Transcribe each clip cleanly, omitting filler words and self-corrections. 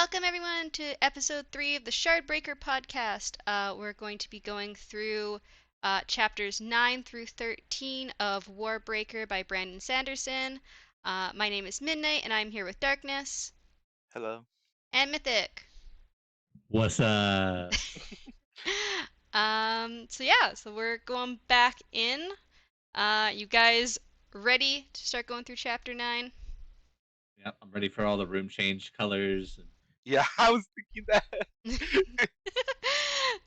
Welcome everyone to episode 3 of the Shardbreaker podcast. We're going to be going through chapters 9 through 13 of Warbreaker by Brandon Sanderson. My name is Midnight and I'm here with Darkness Hello. and Mythic. What's up? So we're going back in. You guys ready to start going through chapter 9? Yep, I'm ready for all the room change colors. Yeah, I was thinking that.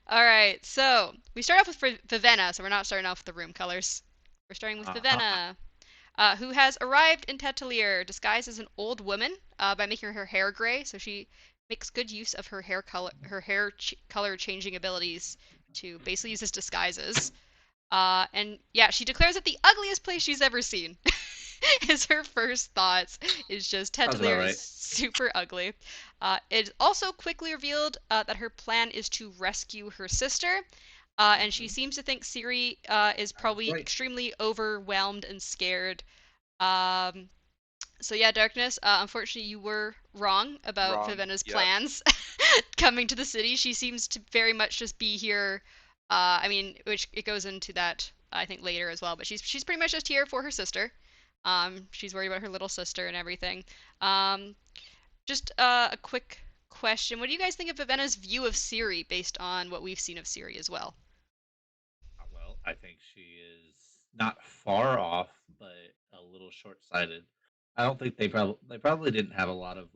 All right, so we start off with Vivenna, so we're not starting off with the room colors. We're starting with Uh-huh. Vivenna, who has arrived in Tetelier disguised as an old woman by making her hair gray. So she makes good use of her color changing abilities to basically use as disguises. And yeah, she declares it the ugliest place she's ever seen. Is her first thoughts is just Sounds about Tetelier is right. super ugly. It also quickly revealed that her plan is to rescue her sister, and she Mhm. seems to think Siri is Sounds probably right. extremely overwhelmed and scared. Um, so yeah, Darkness. Unfortunately, you were wrong about Wrong. Vivenna's Yep. plans coming to the city. She seems to very much just be here. Which it goes into that I think later as well. But she's pretty much just here for her sister. She's worried about her little sister and everything. Um, just a quick question: what do you guys think of Vivenna's view of Siri based on what we've seen of Siri as well? Well, I think she is not far off, but a little short-sighted. I don't think they probably didn't have a lot of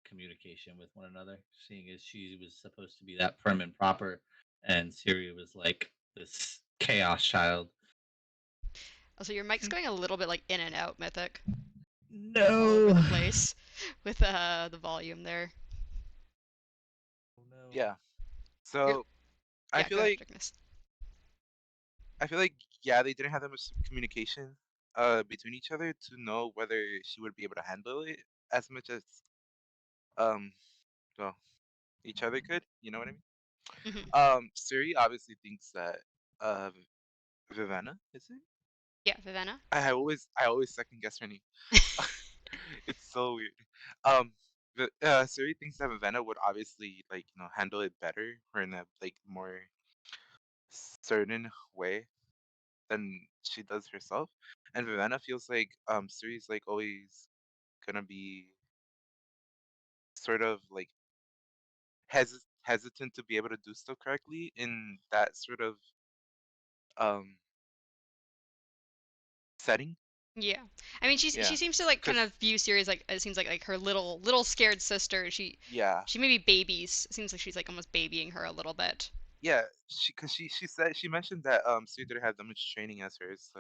communication with one another, seeing as she was supposed to be that prim and proper, and Siri was like this chaos child. Also, your mic's going a little bit like in and out, Mythic, all over No. the place with the volume there. Oh no. Yeah. You're, So I yeah, feel go ahead, like Darkness. I feel like yeah, they didn't have that much communication between each other to know whether she would be able to handle it as much as um well each other could. You know what I mean? Hmm. Siri obviously thinks that uh Vivanna is it? Yeah, Vivenna. I always second guess her name. It's so weird. Siri thinks that Vivanna would obviously handle it better or in a more certain way than she does herself. And Vivanna feels like Siri's always gonna be sort of hesitant to be able to do stuff correctly in that sort of um setting. Yeah, I mean, she Yeah, seems to like kind cause of view Siri as like it seems like her little scared sister. yeah, She maybe babies. It seems like she's like almost babying her a little bit. yeah, she said she mentioned that Siri didn't have that much training as hers, so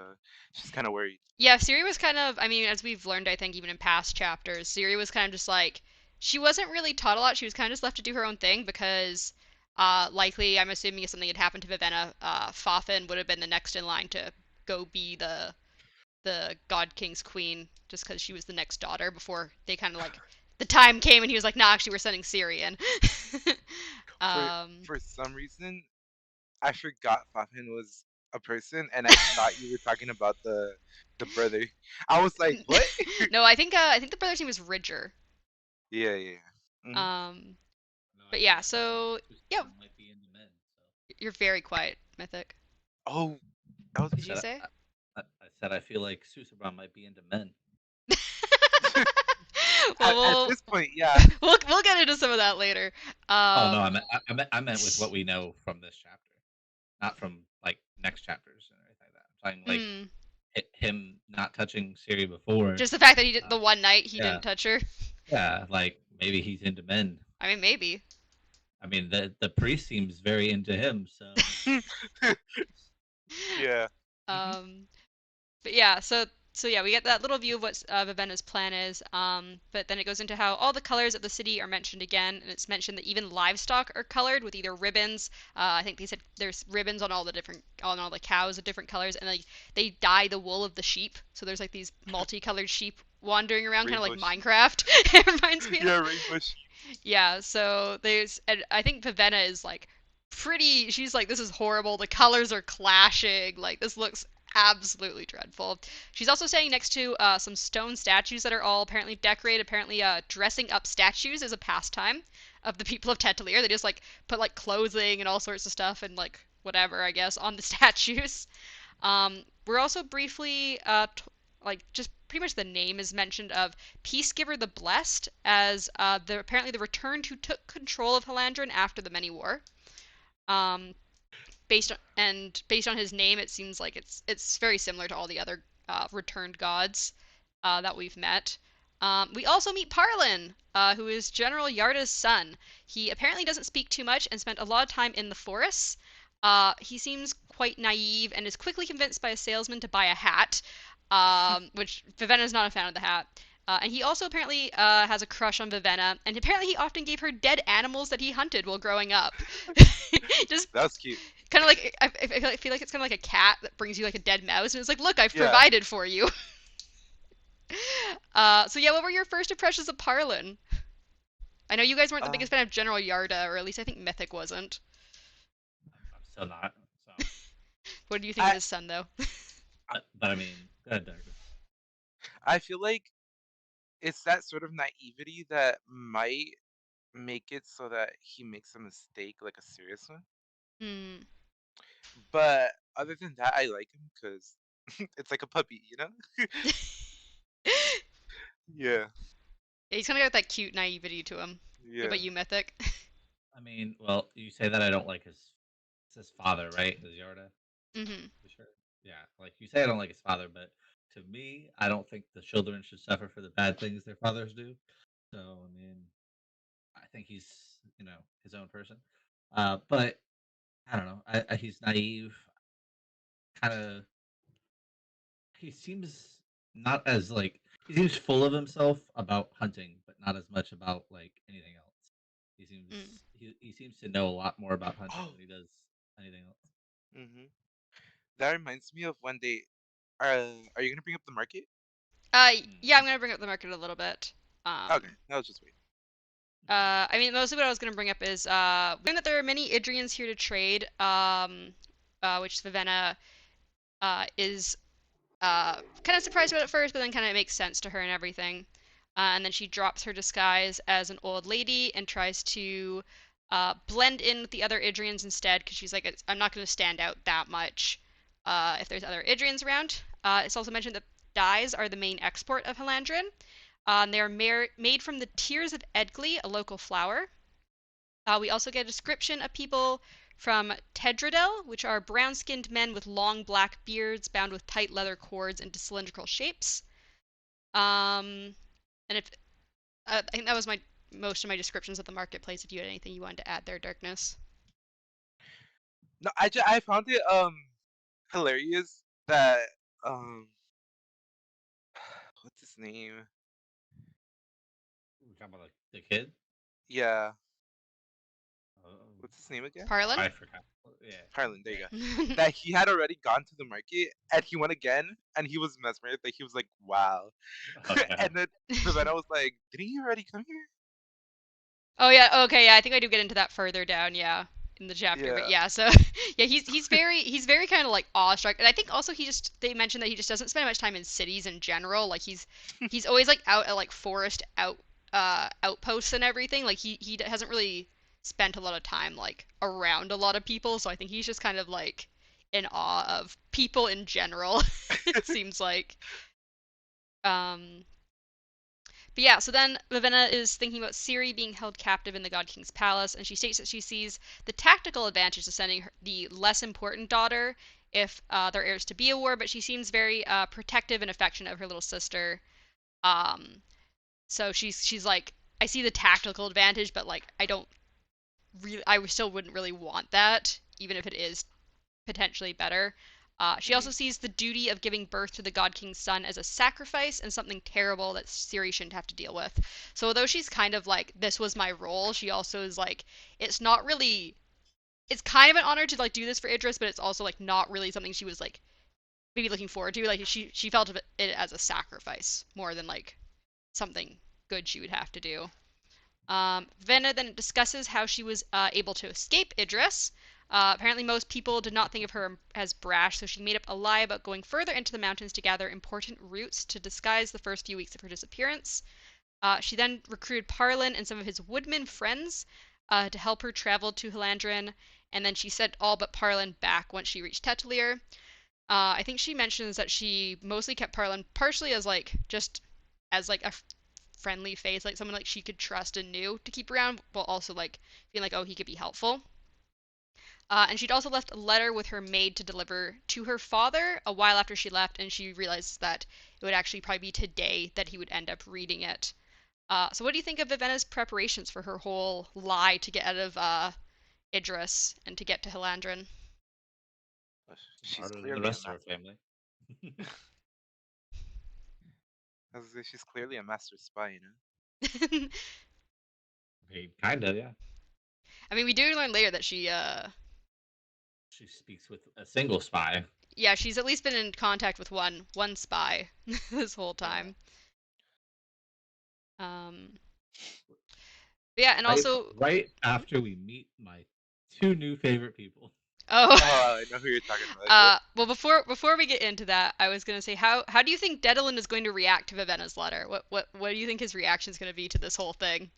she's kind of worried. Yeah, Siri was kind of, I mean, as we've learned, I think, even in past chapters, Siri was kind of just like, she wasn't really taught a lot. She was kind of just left to do her own thing because, likely, I'm assuming if something had happened to Vivenna, Fafin would have been the next in line to go be the God King's queen just because she was the next daughter before they kind of like, the time came and he was like, nah, actually, we're sending Siri in. For um, for some reason, I forgot Fafin was a person, and I thought you were talking about the brother. I was like, what? no, I think the brother's name was Ridger. Yeah, yeah. Hmm. Um, No, but I yeah, said that so yeah, Susan might be into men. So you're very quiet, Mythic. Oh, that was Did you I said say? I said I feel like Susan might be into men. well, at we'll this point, yeah. we'll get into some of that later. Oh no, Um, I meant with what we know from this chapter, not from next chapters and everything like that. I'm talking mm, him not touching Siri before. just the fact that he did Uh, the one night he yeah, didn't touch her. yeah, maybe he's into men. I mean, maybe. I mean, the priest seems very into him. So Yeah. Hmm. um, but yeah, so yeah, we get that little view of what Vivenna's plan is. But then it goes into how all the colors of the city are mentioned again, and it's mentioned that even livestock are colored with either ribbons. I think they said there's ribbons on all the cows of different colors, and like they dye the wool of the sheep. So there's like these multicolored sheep wandering around, kind of like Rainbow sheep. Minecraft. It reminds me of. Yeah, rainbow sheep. Yeah. So there's, and I think Vivenna is like pretty. She's like, this is horrible. The colors are clashing. Like this looks Absolutely dreadful. She's also standing next to some stone statues that are all apparently decorated. Apparently, dressing up statues is a pastime of the people of Tetalier. They just like put like clothing and all sorts of stuff and like whatever, I guess, on the statues. We're also briefly like just pretty much the name is mentioned of Peacegiver the Blessed as the apparently the returned who took control of Halandron after the Many War. Um, based on his name, it seems like it's very similar to all the other returned gods that we've met. We also meet Parlin, who is General Yarda's son. He apparently doesn't speak too much and spent a lot of time in the forests. He seems quite naive and is quickly convinced by a salesman to buy a hat, which Vivenna's not a fan of the hat. And he also apparently has a crush on Vivenna, and apparently he often gave her dead animals that he hunted while growing up. Just That was cute. kind of like I feel like it's kind of like a cat that brings you like a dead mouse, and it's like, look, I've Yeah. provided for you. So yeah, what were your first impressions of Parlin? I know you guys weren't the Uh, biggest fan of General Yarda, or at least I think Mythic wasn't. I'm still not. So, What do you think of I his son, though? but I mean, go ahead, Douglas. I feel like it's that sort of naivety that might make it so that he makes a mistake, like a serious one. Hmm. But other than that, I like him because it's like a puppy, you know? Yeah, He's kind of got that cute naivety to him. What yeah. about you, Mythic? I mean, well, you say that I don't like his father, right? His Yarda. Hmm. For sure. Yeah, like you say, I don't like his father, but to me, I don't think the children should suffer for the bad things their fathers do. So, I mean, I think he's, his own person. But I don't know. He's naive. Kind of. He seems not as like he seems full of himself about hunting, but not as much about like anything else. He seems Mm. he seems to know a lot more about hunting Oh, than he does anything else. hmm. That reminds me of one day. Are you gonna bring up the market? Yeah, I'm Mm. gonna bring up the market a little bit. Okay, I was just waiting. I mean, mostly what I was going to bring up is learn that there are many Idrians here to trade, which Vivenna is kind of surprised about at first, but then kind of makes sense to her and everything. And then she drops her disguise as an old lady and tries to blend in with the other Idrians instead, because she's like, I'm not going to stand out that much if there's other Idrians around. It's also mentioned that dyes are the main export of Halandrin. They are made from the tears of Edgley, a local flower. We also get a description of people from Tedradel, which are brown skinned men with long black beards bound with tight leather cords into cylindrical shapes. Um, and if I think that was my most of my descriptions of the marketplace. If you had anything you wanted to add there, Darkness. No, I found it hilarious that um what's his name? We're talking about like the kid. Yeah, Oh, what's his name again? Parlin? I forgot. Yeah, Harlan. There you go. Oh That he had already gone to the market and he went again and he was mesmerized. Like he was like, wow. oh yeah. And then Vivenna was like, didn't he already come here? yeah, okay, yeah, I think I do get into that further down, yeah, in the chapter. But Yeah. yeah, so yeah, he's very kind of like awestruck, and I think also they mentioned that he just doesn't spend much time in cities in general. Like he's always like out at like forest outposts and everything. Like he hasn't really spent a lot of time like around a lot of people. So I think he's just kind of like in awe of people in general. It seems like. Um, but yeah, so then Vivenna is thinking about Ciri being held captive in the God King's palace, and she states that she sees the tactical advantage of sending the less important daughter if there is to be a war, but she seems very protective and affectionate of her little sister. Um, so she's like, I see the tactical advantage, but like I still wouldn't really want that, even if it is potentially better. She Hmm. also sees the duty of giving birth to the God King's son as a sacrifice and something terrible that Ciri shouldn't have to deal with. So although she's kind of like, this was my role, she also is like, it's not really. It's kind of an honor to like do this for Idris, but it's also like not really something she was like maybe looking forward to. Like she felt of it as a sacrifice more than like something good she would have to do. Venna then discusses how she was able to escape Idris. Apparently, most people did not think of her as brash, so she made up a lie about going further into the mountains to gather important roots to disguise the first few weeks of her disappearance. She then recruited Parlin and some of his woodman friends to help her travel to Halandrin, and then she sent all but Parlin back once she reached Tetelier. I think she mentions that she mostly kept Parlin partially as like just as like a friendly face, like someone like she could trust and knew to keep around, while also like feeling like, oh, he could be helpful. And she'd also left a letter with her maid to deliver to her father a while after she left, and she realized that it would actually probably be today that he would end up reading it. So, what do you think of Vivenna's preparations for her whole lie to get out of Idris and to get to Hilandrin? She's Harder than the clearly a rest of her master. family. She's clearly a master spy, you know. I Kind of, yeah. mean, we do learn later that She speaks with a single spy. yeah, she's at least been in contact with one spy this whole Yeah. time. Yeah, and also, Right after we meet my two new favorite people. oh, Oh, I know who you're talking about. Yep. well, before we get into that, I was gonna say, how do you think Dedalin is going to react to Vivenna's letter? What do you think his reaction is going to be to this whole thing?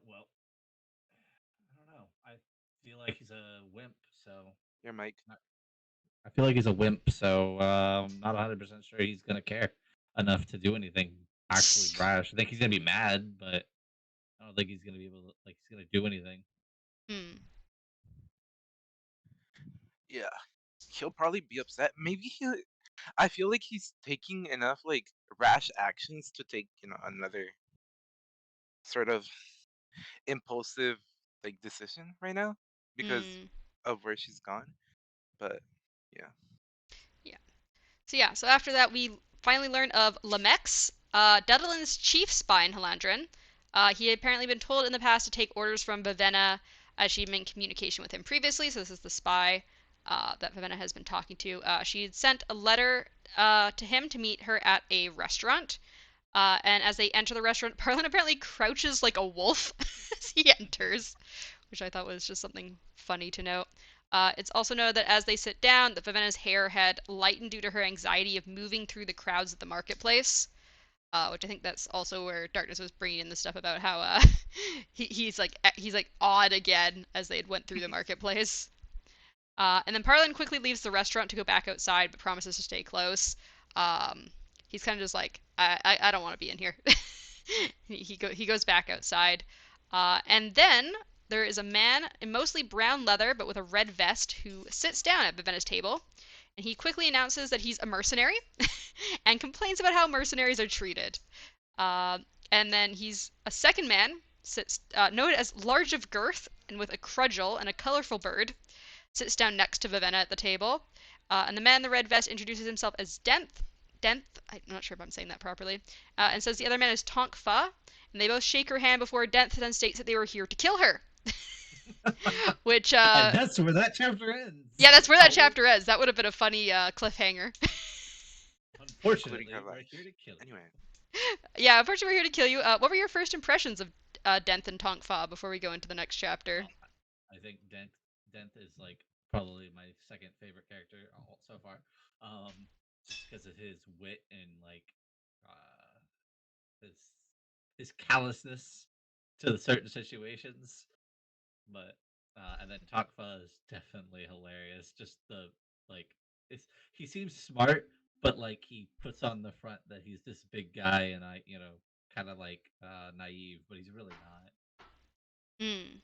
Well, I don't know. I feel like he's a wimp, so Your mic. I feel like he's a wimp, so I'm not 100% sure he's gonna care enough to do anything actually brash. I think he's gonna be mad, but I don't think he's gonna be able to he's gonna do anything. Hmm. Yeah, he'll probably be upset. Maybe he. I feel like he's taking enough like rash actions to take another sort of impulsive like decision right now because Hmm. of where she's gone. But yeah, Yeah. So after that, we finally learn of Lamex, Dedalin's chief spy in Halandrin. He had apparently been told in the past to take orders from Vivenna, as she'd been in communication with him previously. So this is the spy that Vivenna has been talking to. She had sent a letter to him to meet her at a restaurant. And as they enter the restaurant, Parlin apparently crouches like a wolf as he enters, which I thought was just something funny to note. It's also noted that as they sit down, that Vivenna's hair had lightened due to her anxiety of moving through the crowds at the marketplace, which I think that's also where Darkness was bringing in the stuff about how he's like odd again as they had went through the marketplace. And then Parlin quickly leaves the restaurant to go back outside, but promises to stay close. Um, he's kind of just like, I don't want to be in here. He goes back outside, and then there is a man in mostly brown leather but with a red vest who sits down at Vivenna's table, and he quickly announces that he's a mercenary and complains about how mercenaries are treated. Uh, and then he's a second man, sits noted as large of girth and with a crudgel and a colorful bird, sits down next to Vivenna at the table. And the man in the red vest introduces himself as Denth. Denth, I'm not sure if I'm saying that properly, and says the other man is Tonk Fa. And they both shake her hand before Denth then states that they were here to kill her. Which, And that's where that chapter ends. yeah, that's where that Oh, chapter ends. That would have been a funny cliffhanger. including her unfortunately, we're life. here to kill you. Anyway, Yeah, unfortunately, we're here to kill you. What were your first impressions of Denth and Tonk Fa before we go into the next chapter? I think Dent is probably my second favorite character so far, just because of his wit and his his callousness to certain situations. But and then Takfa is definitely hilarious. Just the like, it's he seems smart, but he puts on the front that he's this big guy, and kind of naive, but he's really not. Hmm.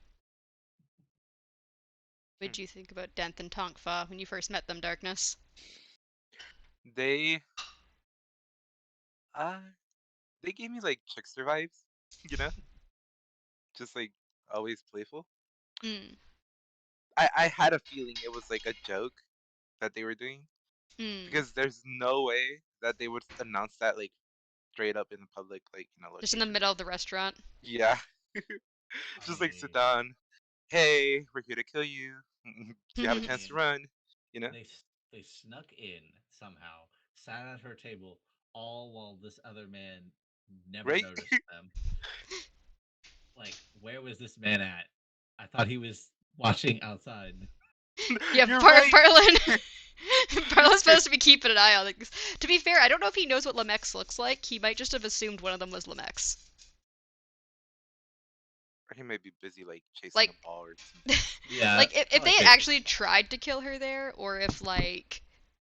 What hmm. did you think about Denth and Tonk Fa when you first met them, Darkness? they uh they gave me like trickster vibes, you know, just like always playful. Hmm. I had a feeling it was like a joke that they were doing Hmm. because there's no way that they would announce that like straight up in the public like Just in the location. middle of the restaurant. Yeah, I just like sit mean, down. Hey, we're here to kill you. Do you have a I chance to mean, run? You know, they snuck in somehow, sat at her table, all while this other man never right? noticed them. Where was this man at thought he was watching outside. Yeah, You're right. Parlin's supposed to be keeping an eye on it. To be fair, I don't know if he knows what Lemex looks like. He might just have assumed one of them was Lemex. Or he may be busy like chasing Like, a ball or something. Yeah, like it's if they probably had chasing actually the ball. tried to kill her there, or if like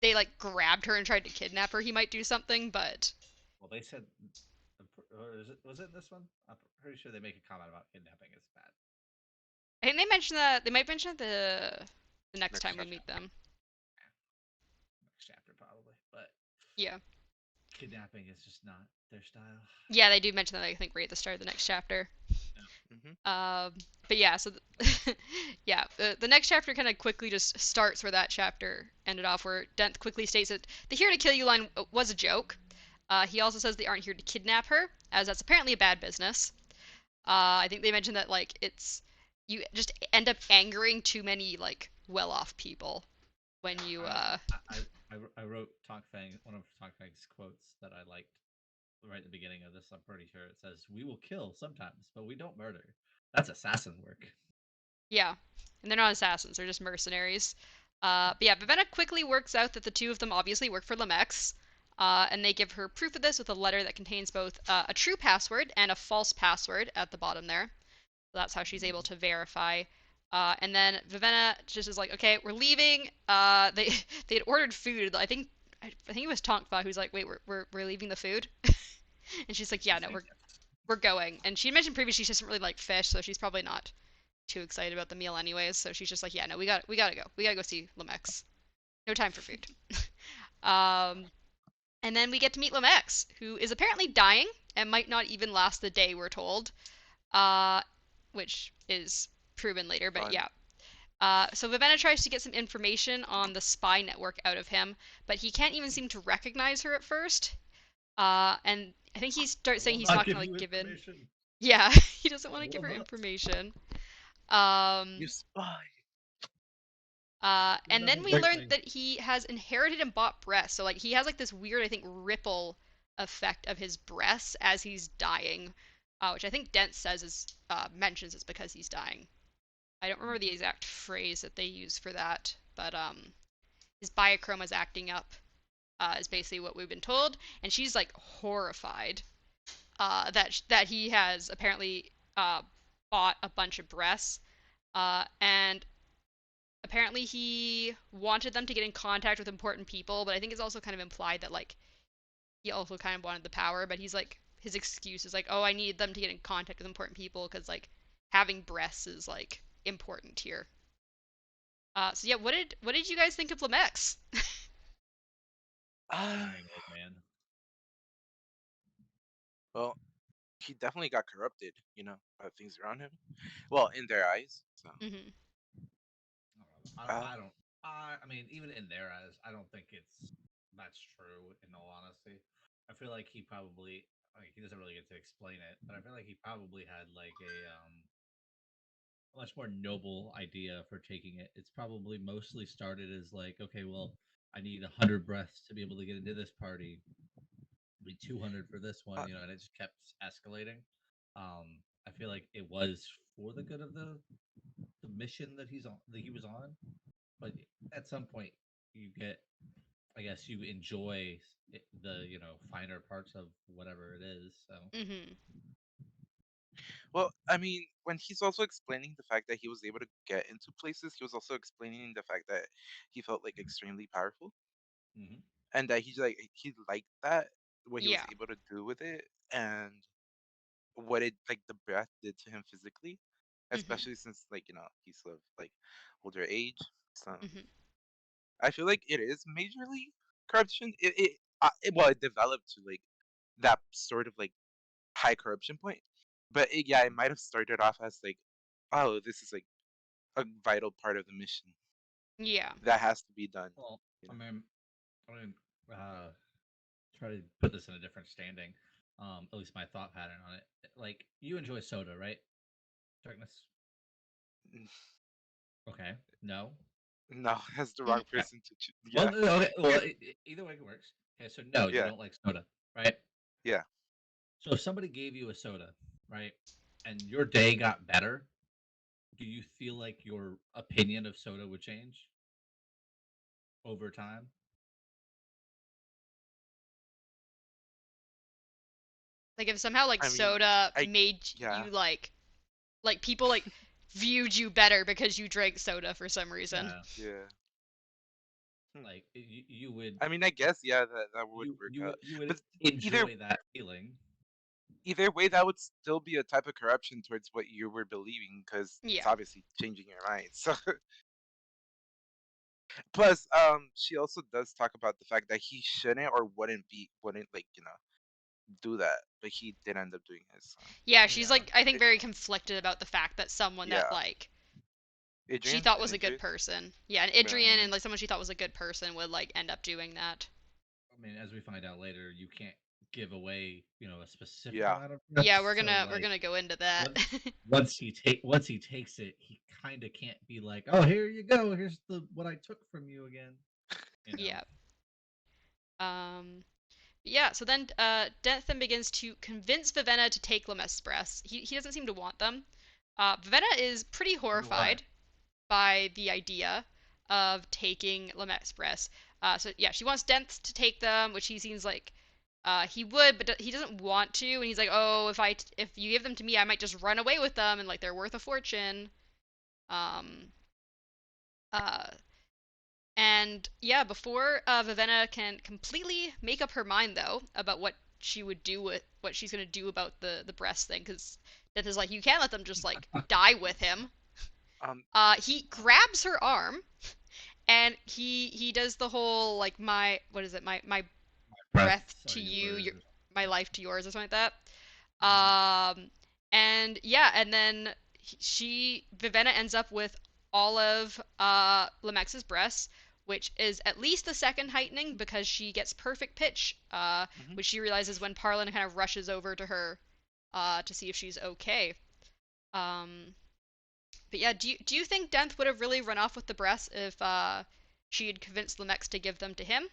they like grabbed her and tried to kidnap her, he might do something. But Well, they said, or was it in this one? I'm pretty sure they make a comment about kidnapping is bad. I think they mentioned that they might mention the next Next time we chapter. meet them. Next chapter probably, but Yeah, kidnapping is just not their style. yeah, they do mention that I think right at the start of the next chapter. Yeah. Hmm. But yeah, so yeah, the next chapter kind of quickly just starts where that chapter ended off, where Dent quickly states that the "here to kill you" line was a joke. He also says they aren't here to kidnap her, as that's apparently a bad business. I think they mentioned that like it's you just end up angering too many like well-off people when you I wrote Talkfang, one of Talkfang's quotes that I liked right at the beginning of this. I'm pretty sure it says, "We will kill sometimes, but we don't murder." That's assassin work. yeah, and they're not assassins; they're just mercenaries. But yeah, Vivenna quickly works out that the two of them obviously work for Lemex, and they give her proof of this with a letter that contains both a true password and a false password at the bottom there. So that's how she's able to verify. And then Vivenna just is like, okay, we're leaving. They they had ordered food. I think it was Tonkfa who's like, wait, we're leaving the food, and she's like, yeah, She's no, saying we're going. And she mentioned previously she doesn't really like fish, so she's probably not too excited about the meal anyways. So she's just like, yeah, no, we gotta go. We gotta go see Lemex. No time for food. um, and then we get to meet Lemex, who is apparently dying and might not even last the day. We're told, uh, which is proven later. But Fun. yeah. So Vivenna tries to get some information on the spy network out of him, but he can't even seem to recognize her at first. And I think he I starts saying will he's not not give gonna like you give in. information. Yeah, he doesn't want I to give will her not. information. You Um, spy. You'll and then never we break learned me. that he has inherited and bought breasts. So like he has like this weird, I think, ripple effect of his breasts as he's dying, which I think Dent says is mentions is because he's dying. I don't remember the exact phrase that they use for that, but his biochroma's acting up is basically what we've been told, and she's like horrified that he has apparently bought a bunch of breasts, and apparently he wanted them to get in contact with important people, but I think it's also kind of implied that like he also kind of wanted the power, but he's like his excuse is like, oh, I need them to get in contact with important people because like having breasts is like important here. So yeah, what did you guys think of Lemex? Ah, Dying old man. well, he definitely got corrupted. By things around him. Well, in their eyes. So. Hmm. Uh, I don't. I mean, even in their eyes, I don't think that's true. In all honesty, I feel like he probably like he doesn't really get to explain it, but I feel like he probably had like a much more noble idea for taking it. It's probably mostly started as like, okay, well, I need 100 breaths to be able to get into this party. Be 200 for this one, uh, and it just kept escalating. I feel like it was for the good of the mission that he was on, but at some point you get, I guess, you enjoy the finer parts of whatever it is. So Hmm. well, I mean, when he's also explaining the fact that he was able to get into places, he was also explaining the fact that he felt like extremely powerful, hmm and that he liked that what he was Yeah. able to do with it, and what it like the breath did to him physically, Hmm. especially since he's of like older age. So Hmm. I feel like it is majorly corruption. It developed to like that sort of like high corruption point, but yeah, it might have started off as like, oh, this is like a vital part of the mission Yeah. that has to be done. well, You I know. mean, I'm gonna try to put this in a different standing. At least my thought pattern on it. Like you enjoy soda, right? Darkness. N- Okay. No. No, that's the Hmm. wrong Okay. person to choose. Well, Yeah, okay. Well, either way works. Okay. So no, you yeah, don't like soda, right? yeah. So if somebody gave you a soda, right, and your day got better, do you feel like your opinion of Soda would change over time? Like if somehow like I mean, soda I made yeah, you like people like viewed you better because you drank soda for some reason. Yeah, yeah. Hmm. like you would I mean, I guess yeah, that would work out. you would But either enjoy that feeling. either way, that would still be a type of corruption towards what you were believing, because it's Yeah. obviously changing your mind. So plus, she also does talk about the fact that he shouldn't or wouldn't like do that, but he did end up doing it. So Yeah, she's Yeah, like I think it, very conflicted about the fact that someone that yeah, like she Adrian thought and was a good Idris. person. Yeah, and Yeah, Idrian and like someone she thought was a good person would like end up doing that. I mean, as we find out later, you can't give away, a specific yeah. amount of Yeah, breaths. So we're like, gonna go into that. what once he takes it, he kind of can't be like, "Oh, here you go. Here's the what I took from you again." You know. Yeah. Yeah, so then Dentham begins to convince Vivenna to take Lemes's breasts. He doesn't seem to want them. Vivenna is pretty Wonder why. horrified by the idea of taking Lemes's breasts. So yeah, she wants Denth to take them, which he seems like he would, but he doesn't want to. And he's like, oh, if you give them to me, I might just run away with them, and like they're worth a fortune. Um, uh, And yeah, before Vivenna can completely make up her mind though about what she would do with what she's gonna do about the breast thing, because Death is like, you can't let them just like die with him. Um, He grabs her arm and he does the whole like my what is it my breath Breaths are to you, yours. your my Yeah. life to yours or something like that. Mhm. And yeah, and then Vivenna ends up with all of Lemex's breasts, which is at least the second heightening because she gets perfect pitch, mhm. which she realizes when Parlin kind of rushes over to her to see if she's okay. Um, but yeah, do you think Denth would have really run off with the breasts if she had convinced Lemex to give them to him?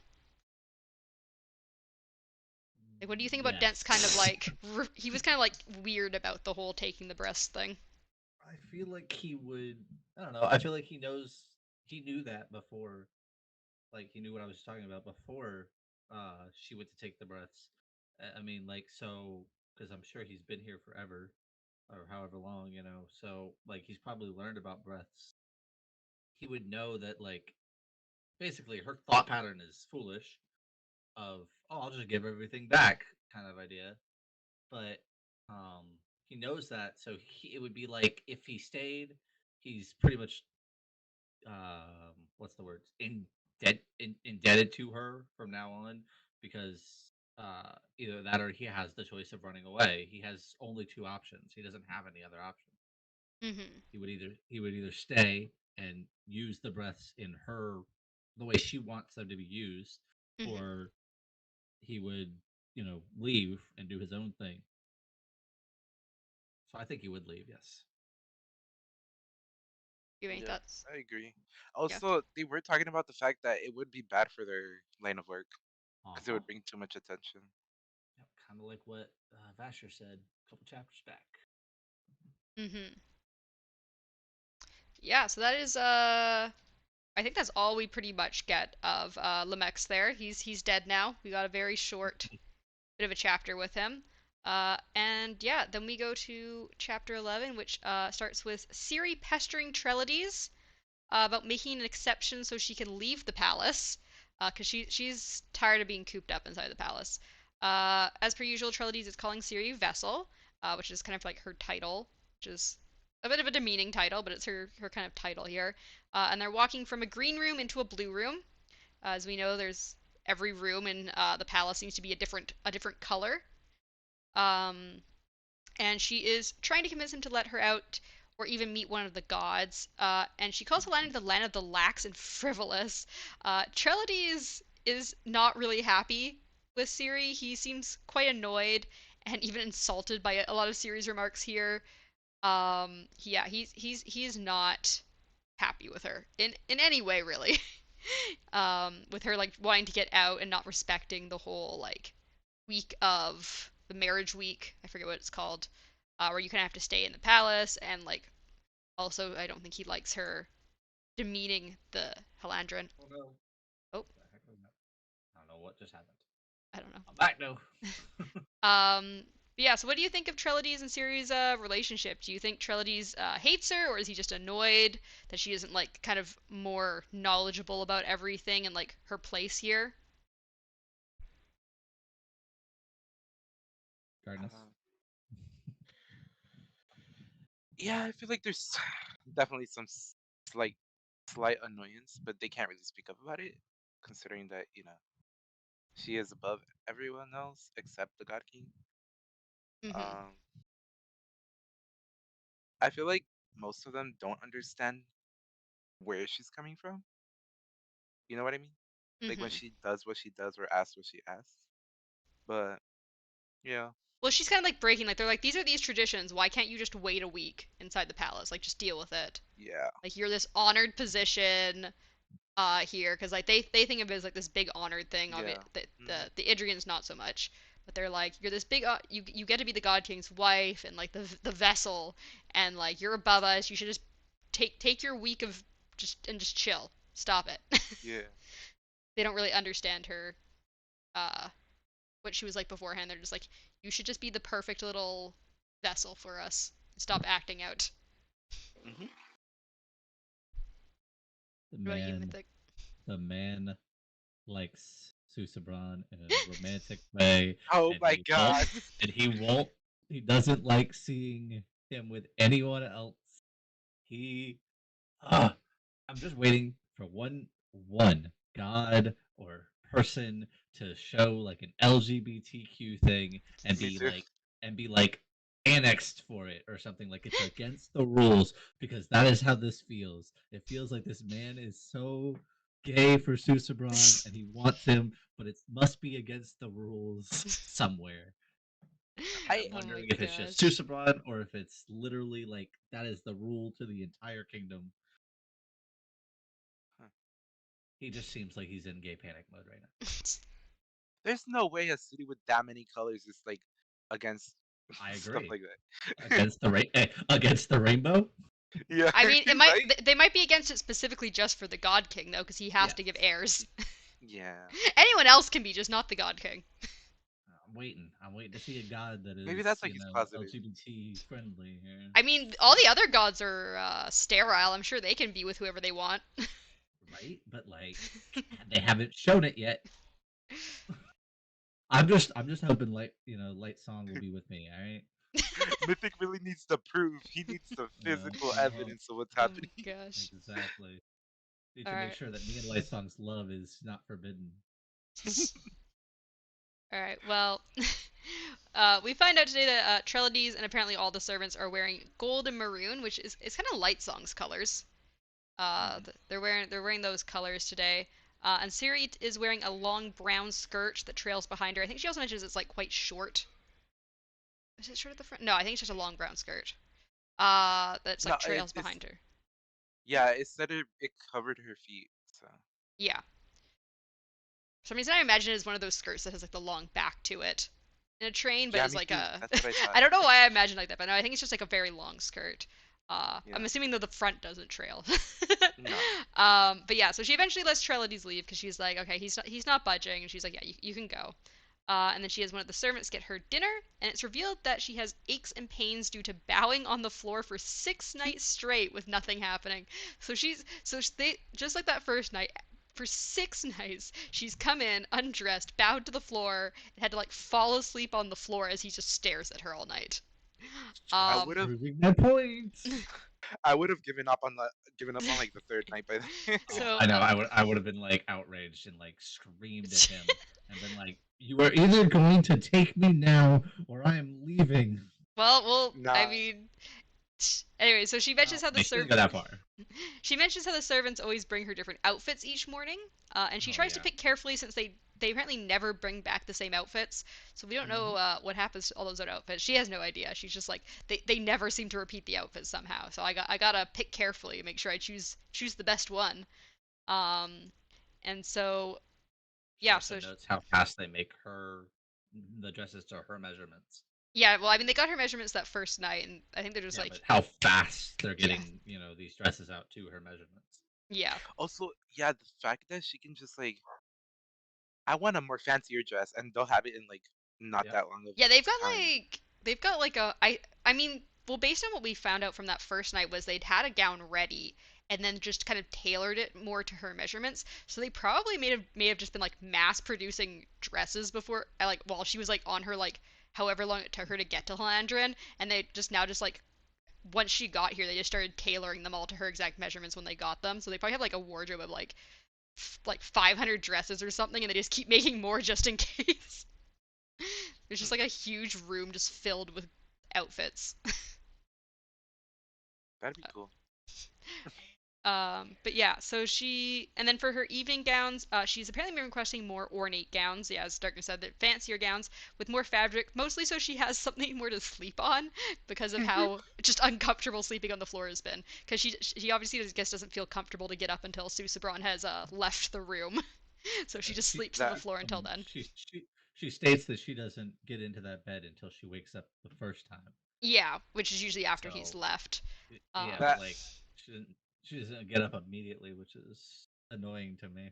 Like, what do you think about Dent's kind of Yes. like he was kind of like weird about the whole taking the breast thing? I feel like he would. I don't know. I feel like he knew that before. Like he knew what I was talking about before. She went to take the breaths. I mean, like so, because I'm sure he's been here forever or however long, So like he's probably learned about breaths. He would know that like basically her thought pattern is foolish. Of I'll just give everything back kind of idea. But um, he knows that, so it would be like if he stayed, he's pretty much what's the word indebted to her from now on because either that or he has the choice of running away. He has only two options. He doesn't have any other option. Mm-hmm. He would either stay and use the breaths in her the way she wants them to be used, Mm-hmm. or he would leave and do his own thing. So I think he would leave. Yes. You have any Yeah, thoughts? I agree. Yeah. Also, they were talking about the fact that it would be bad for their line of work Uh because it huh. would bring too much attention. Yep, kind of like what Vasher said a couple chapters back. Mm-hmm. Yeah, so that is I think that's all we pretty much get of Lemex there. He's dead now. We got a very short bit of a chapter with him. And yeah, then we go to chapter 11, which starts with Ciri pestering Trelades about making an exception so she can leave the palace, because she's tired of being cooped up inside the palace. As per usual, Trelades is calling Ciri Vessel, which is kind of like her title, which is a bit of a demeaning title, but it's her kind of title here. And they're walking from a green room into a blue room. As we know, there's every room in the palace seems to be a different color. Um, and she is trying to convince him to let her out or even meet one of the gods. And she calls the land the land of the lax and frivolous. Trelades is not really happy with Ciri. He seems quite annoyed and even insulted by a lot of Ciri's remarks here. Yeah, he's not happy with her in any way really. With her like wanting to get out and not respecting the whole like week of the marriage week. I forget what it's called, where you kind of have to stay in the palace and like Also, I don't think he likes her demeaning the Halandrin. Oh no. Oh, The heck was that? I don't know what just happened. I don't know. I'm back now. But yeah, so what do you think of Trelady's and Ciri's relationship? Do you think Trelady's hates her, or is he just annoyed that she isn't like kind of more knowledgeable about everything and like her place here? Gardenus. Uh, yeah, I feel like there's definitely some slight slight annoyance, but they can't really speak up about it, considering that she is above everyone else except the God King. Mm-hmm. Um, I feel like most of them don't understand where she's coming from. You know what I mean? Like when Mm-hmm. she does what she does or asks what she asks. But yeah, Well, she's kind of like breaking, like, they're like, these are these traditions. Why can't you just wait a week inside the palace? Like, just deal with it. yeah, Like, you're this honored position here, because like they think of it as like this big honored thing. yeah. The Idrians not so much, but they're like, you're this big you get to be the God King's wife and like the vessel, and like you're above us. You should just take your week of just chill. Stop it. Yeah. They don't really understand her uh what she was like beforehand. They're just like, you should just be the perfect little vessel for us. Stop acting out. Hmm. The What about you, man, Mythic? the man likes Susabran in a romantic way, Oh and my he won't, God. and he won't, he doesn't like seeing him with anyone else. He Ah, I'm just waiting for one god or person to show like an LGBTQ thing and Me too. be like annexed for it or something like it's against the rules because that is how this feels. It feels like this man is so gay for Susabran and he wants him, but it must be against the rules somewhere. And I I'm Oh my wondering if it's just gosh. Susabran or if it's literally like that is the rule to the entire kingdom. huh. He just seems like he's in gay panic mode right now. There's no way a city with that many colors is like against I stuff agree. like that. Against the against the rainbow. Yeah, I mean, it might right? they might be against it specifically just for the God King though, because he has Yes. to give heirs. Yeah. Anyone else can be, just not the God King. I'm waiting. I'm waiting to see a god that Maybe is, that's why he's positive. LGBT friendly here. I mean, all the other gods are sterile. I'm sure they can be with whoever they want. Right? But like they haven't shown it yet. I'm just hoping Light Song will be with me, all right? Mythic really needs to prove. He needs the physical Uh-huh. evidence of what's Oh my happening. gosh. Exactly. Need All to make right. sure that me and Light Song's love is not forbidden. All right. Well, we find out today that Trelades and apparently all the servants are wearing gold and maroon, which is it's kind of Light Song's colors. Hmm. They're wearing those colors today. And Siri is wearing a long brown skirt that trails behind her. I think she also mentions it's like quite short. Is it short at the front? No, I think it's just a long brown skirt. That's No, like trails behind her. yeah. It said it covered her feet. So Yeah. For some reason, I imagine it's one of those skirts that has like the long back to it in a train, but yeah, is me like too. a. That's what I thought. I don't know why I imagine like that, but no, I think it's just like a very long skirt. I'm Yeah. assuming that the front doesn't trail. No. But yeah, so she eventually lets Trelades leave because she's like, okay, he's not budging, and she's like, yeah, you can go. And then she has one of the servants get her dinner, and it's revealed that she has aches and pains due to bowing on the floor for 6 nights straight with nothing happening. They just like that first night. For 6 nights, she's come in, undressed, bowed to the floor, and had to like fall asleep on the floor as he just stares at her all night. I Just would Um, have. proving my point. I would have given up on like the third night by then. Oh, so I know. I would have been like outraged and like screamed at him and been like, "You are either going to take me now or I am leaving." I Nah. mean, anyway, so Well, I mean, she doesn't go that far. she mentions how the servants always bring her different outfits each morning, and she Oh tries to yeah. pick carefully since they apparently never bring back the same outfits. So we don't know Hmm. what happens to all those other outfits. She has no idea. She's just like they never seem to repeat the outfits somehow. So I gotta pick carefully, make sure I choose the best one. Um, and so She yeah, also so notes how fast they make her the dresses to her measurements. Yeah, well, I mean, they got her measurements that first night, and I think they're just Yeah, like, but how fast they're yeah, getting, these dresses out to her measurements. yeah. Also, yeah, the fact that she can just like, I want a more fancier dress, and they'll have it in like not Yep. that long of Yeah, time. they've got like I mean, well, based on what we found out from that first night was they'd had a gown ready and then just kind of tailored it more to her measurements. So they probably may have just been like mass producing dresses before like while she was like on her like however long it took her to get to Halandrin, and they just now just like once she got here they just started tailoring them all to her exact measurements when they got them. So they probably have like a wardrobe of like 500 dresses or something, and they just keep making more just in case. There's just Hmm, like a huge room just filled with outfits. that'd be cool. But yeah, so and then for her evening gowns, she's apparently been requesting more ornate gowns. Yeah, as Darkness said, that fancier gowns with more fabric, mostly so she has something more to sleep on because of how just uncomfortable sleeping on the floor has been. Because she obviously just doesn't feel comfortable to get up until Susabron has left the room, so she just She sleeps on the That floor I until mean, then. she states that she doesn't get into that bed until she wakes up the first time. Yeah, which is usually after he's So left. yeah, Um, but that like she doesn't get up immediately, which is annoying to me.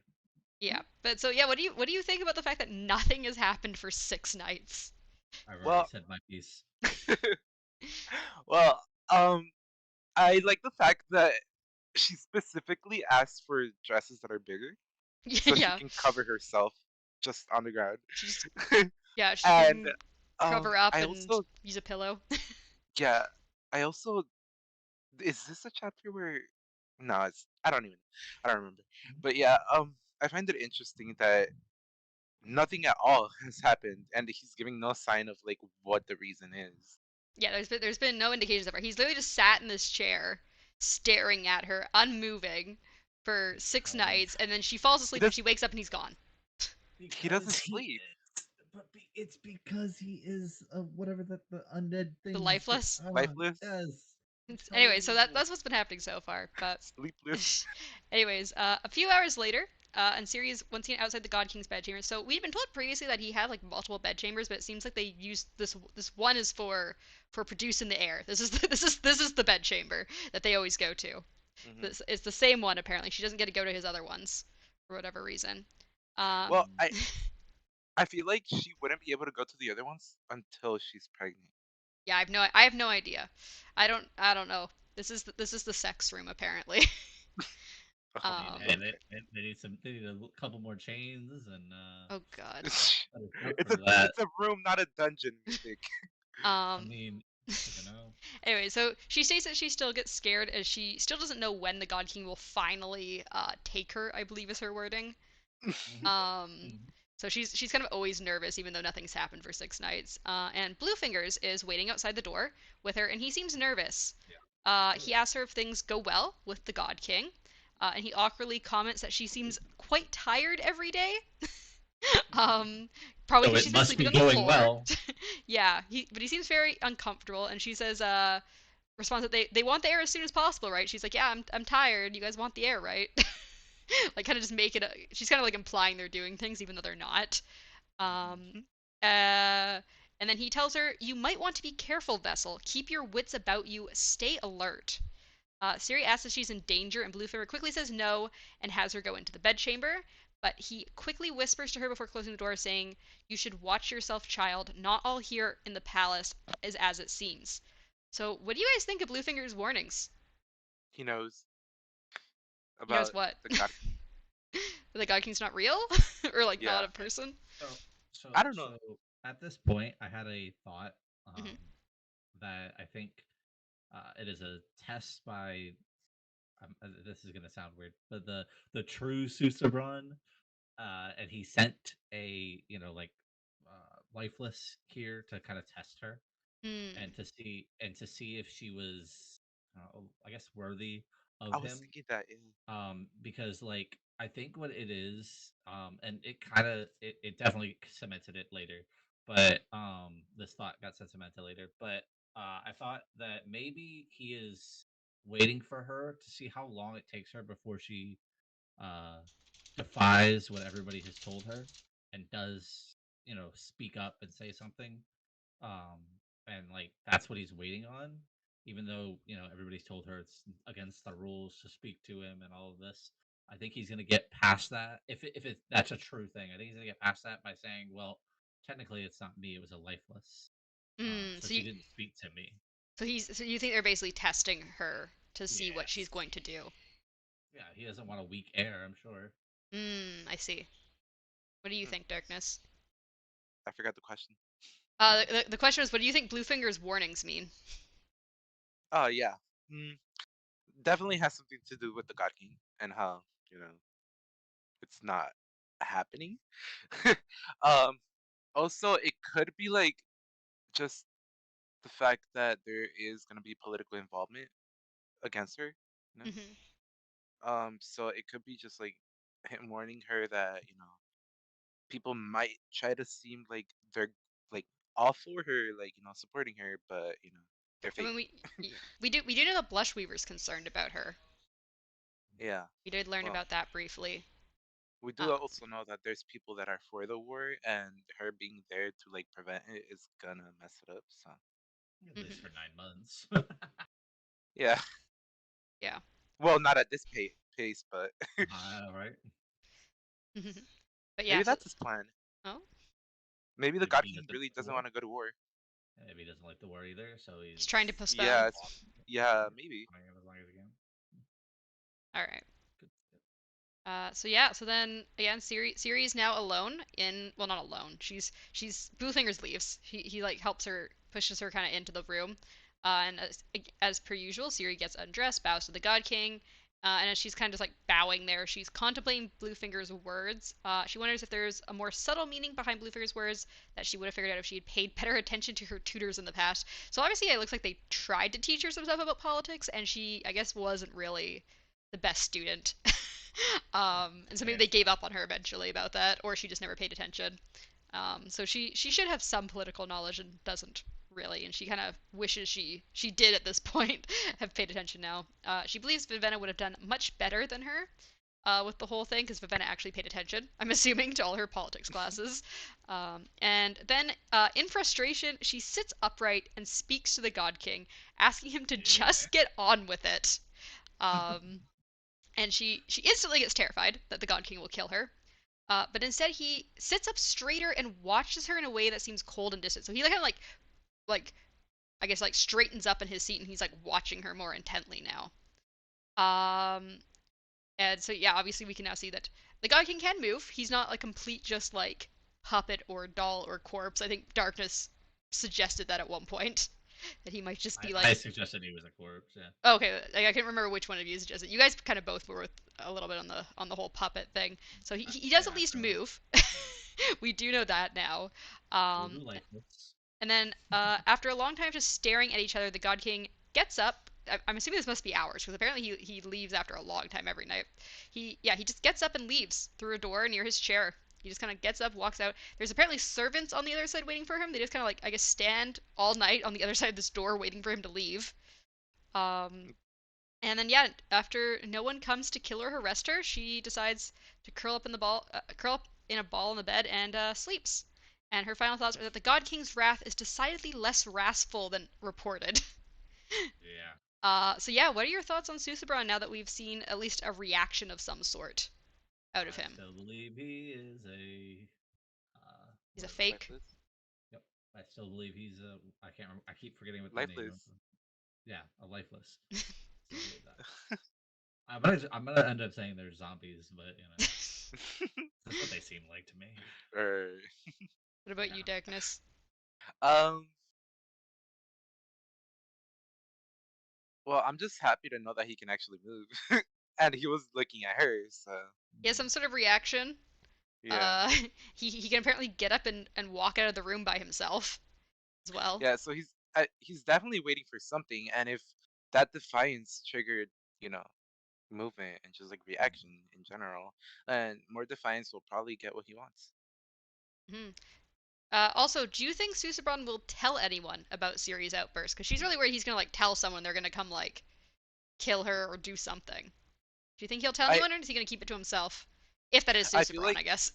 yeah, but so yeah, what do you think about the fact that nothing has happened for 6 nights? I've already well, said my piece. well, um, I like the fact that she specifically asked for dresses that are bigger, so she Yeah, can cover herself just on the ground. she just yeah she And can cover up I and also, use a pillow. yeah, I also, is this a chapter where? No, I don't remember. But yeah, I find it interesting that nothing at all has happened, and he's giving no sign of like what the reason is. Yeah, there's been no indications of her. He's literally just sat in this chair, staring at her, unmoving, for six Because nights, and then she falls He asleep and does. she wakes up and he's gone. He doesn't because he sleep. is, but it's because he is whatever the undead The things. lifeless. Lifeless, Yes, I'm Anyway, telling so you. that's what's been happening so far. But sleepless. anyways, a few hours later, and Sirius once again outside the God King's bedchamber. So we'd been told previously that he had like multiple bedchambers, but it seems like they used this one is for producing the air. This is the bedchamber that they always go to. Hmm. This it's the same one apparently. She doesn't get to go to his other ones for whatever reason. Well, Um, Mm. I feel like she wouldn't be able to go to the other ones until she's pregnant. yeah, I have no idea. I don't know. This is the sex room apparently. Oh, I mean, um, hey, okay. they need they need a couple more chains and oh god. better stuff It's for a that. it's a room, not a dungeon, Mystic. I Um, mean, you know. Anyway, so she states that she still gets scared as she still doesn't know when the God King will finally take her, I believe is her wording. Hmm. Um, Hmm. so she's kind of always nervous, even though nothing's happened for 6 nights. And Bluefingers is waiting outside the door with her, and he seems nervous. He asks her if things go well with the God King, and he awkwardly comments that she seems quite tired every day. um, Probably So because it she's been must sleeping be on the going floor. well. Yeah, but he seems very uncomfortable, and she says, responds that they want the air as soon as possible, right? She's like, yeah, I'm tired. You guys want the air, right? Like kind of just make it. She's kind of like implying they're doing things even though they're not. Um, Mhm. and then he tells her, you might want to be careful, Vessel. Keep your wits about you. Stay alert. Siri asks if she's in danger, and Bluefinger quickly says no and has her go into the bedchamber. But he quickly whispers to her before closing the door, saying, you should watch yourself, child. Not all here in the palace is as it seems. So, what do you guys think of Bluefinger's warnings? He knows He knows about what? the God King. The God King's not real? Or, like, not Yeah, a person? So, so, I don't know. so at this point, I had a thought Hmm. that I think it is a test by. This is gonna sound weird, but the true Susabron, and he sent a like lifeless here to kind of test her Hmm. and to see if she was, I guess, worthy I of was him. thinking that. Because like I think what it is, and it kind of it definitely cemented it later, but this thought got cemented later. But I thought that maybe he is waiting for her to see how long it takes her before she uh defies what everybody has told her and does speak up and say something. um and like that's what he's waiting on. Even though everybody's told her it's against the rules to speak to him and all of this, I think he's gonna get past that. If that's a true thing, I think he's gonna get past that by saying, "Well, technically, it's not me; it was a lifeless. Mm, So she didn't speak to me." so you think they're basically testing her to see what she's Yes. going to do? Yeah, he doesn't want a weak heir, I'm sure. I see. What do you Hmm, think, Darkness? I forgot the question. The question was, what do you think Bluefinger's warnings mean? Oh yeah. Mm, definitely has something to do with the God King and how you know it's not happening. um. Also, it could be like just the fact that there is gonna be political involvement against her. You know. Hmm. So it could be just like him warning her that people might try to seem like they're like all for her, like supporting her, but they're I fake. mean, we do know that Blushweaver's concerned about her. Yeah. We did learn Well, about that briefly. we do Uh, also know that there's people that are for the war, and her being there to like prevent it is gonna mess it up. So At least hmm for 9 months. yeah. Yeah. Well, not at this pace, but Right? But yeah, maybe so that's his plan. oh, Maybe the Maybe God he King doesn't really like the doesn't war. want to go to war. Maybe he doesn't like the war either, so he's trying to he's postpone. Yeah, walking, yeah, maybe. running it as long as he can. All right. Good. So yeah, so then again, Siri's now alone in well, not alone. She's Bluefingers leaves. He like helps her, pushes her kind of into the room, and as per usual, Siri gets undressed, bows to the God King, and as she's kind of just like bowing there, she's contemplating Bluefinger's words. She wonders if there's a more subtle meaning behind Bluefinger's words that she would have figured out if she had paid better attention to her tutors in the past. So obviously, it looks like they tried to teach her some stuff about politics, and she, I guess, wasn't really the best student. And so I maybe they guess gave not. up on her eventually about that, or she just never paid attention. So she should have some political knowledge and doesn't really, and she kind of wishes she did at this point have paid attention now. She believes Vivenna would have done much better than her with the whole thing because Vivenna actually paid attention. I'm assuming to all her politics classes. And then in frustration, she sits upright and speaks to the God King, asking him to Yeah. just get on with it. Um, and she instantly gets terrified that the God King will kill her. But instead, he sits up straighter and watches her in a way that seems cold and distant. So he kind of like I guess like straightens up in his seat and he's like watching her more intently now. Um, and so yeah, obviously we can now see that the God King can move. He's not a complete just like puppet or doll or corpse. I think Darkness suggested that at one point that he might just be I like suggested he was a corpse, yeah. oh, okay, I can't remember which one of you suggested. You guys kind of both were with a little bit on the whole puppet thing. So he does at Yeah, least so move. We do know that now. Voodoo Um, lifeless. and then after a long time just staring at each other, the God King gets up. I'm assuming this must be hours because apparently he leaves after a long time every night. He just gets up and leaves through a door near his chair. He just kind of gets up, walks out. There's apparently servants on the other side waiting for him. They just kind of like I guess stand all night on the other side of this door waiting for him to leave. Um, and then yeah, after no one comes to kill or arrest her, she decides to curl up in a ball in the bed and sleeps. And her final thoughts are that the God King's wrath is decidedly less wrathful than reported. Yeah. So yeah, what are your thoughts on Susebron now that we've seen at least a reaction of some sort out of I him? still believe he is a He's a whatever. fake. Lifeless. Yep. I still believe he's a I can't remember, I keep forgetting what the name of Lifeless. him. Yeah, a lifeless. Still believe that. I'm gonna end up saying they're zombies, but that's what they seem like to me. or What about you, Yeah. Darkness? um. Well, I'm just happy to know that he can actually move, and he was looking at her. So He has some sort of reaction. yeah, Uh, he can apparently get up and walk out of the room by himself as well. yeah. So he's definitely waiting for something, and if that defiance triggered, you know, movement and just like reaction in general, and more defiance will probably get what he wants. Hmm. Also, do you think Susebron will tell anyone about Ciri's outburst? Because she's really worried he's gonna like tell someone they're gonna come like kill her or do something. Do you think he'll tell I anyone, or is he gonna keep it to himself? If that is I feel Susebron, like I guess.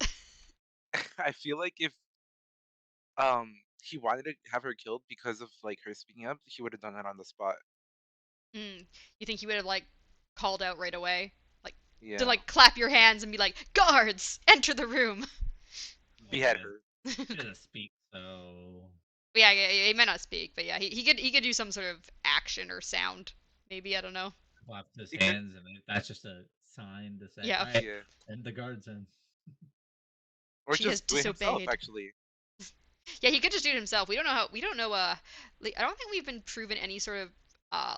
I feel like if um he wanted to have her killed because of like her speaking up, he would have done that on the spot. Mm. You think he would have like called out right away, like to Yeah, like clap your hands and be like, "Guards, enter the room." Well, behead her. he doesn't speak, so Yeah, yeah, he might not speak, but yeah, he could do some sort of action or sound. Maybe I don't know. clapped his It could, hands, and that's just a sign to say, Yeah, "All right, yeah, send the guards in." or she has just do it himself. disobeyed. Actually, Yeah, he could just do it himself. We don't know how. We don't know. Like, I don't think we've been proven any sort of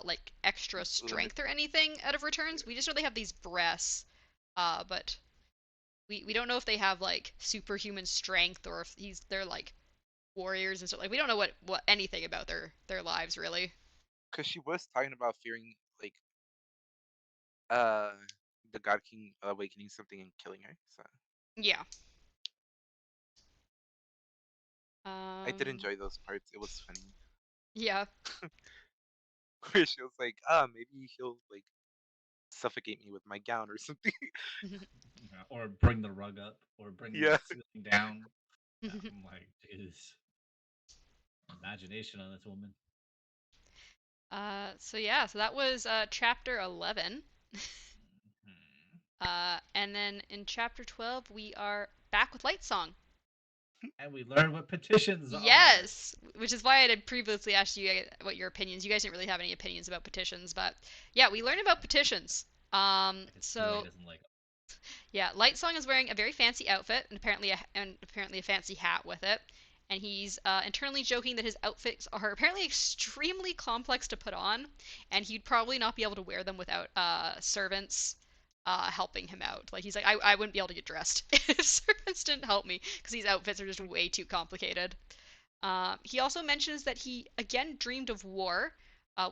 like extra limit. strength or anything out of returns. Yeah, We just know they have these breasts. But we don't know if they have like superhuman strength or if they're like warriors and stuff. Like we don't know what anything about their lives really. because she was talking about fearing like uh the God King awakening something and killing her. So Yeah. I did Um. enjoy those parts. It was funny. Yeah. Where she was like, maybe he'll like suffocate me with my gown or something. Yeah, or bring the rug up, or bring the Yeah. ceiling down. I'm like, is imagination on this woman. So yeah. So that was chapter 11. Mhm. And then in chapter 12 we are back with Light Song. And we learn what petitions are. Yes, which is why I had previously asked you what your opinions. You guys didn't really have any opinions about petitions, but yeah, we learned about petitions. Because Suri So doesn't like them. yeah, Light Song is wearing a very fancy outfit and apparently a fancy hat with it, and he's internally joking that his outfits are apparently extremely complex to put on, and he'd probably not be able to wear them without servants helping him out. Like he's like, I wouldn't be able to get dressed if servants didn't help me because these outfits are just way too complicated. He also mentions that he again dreamed of war,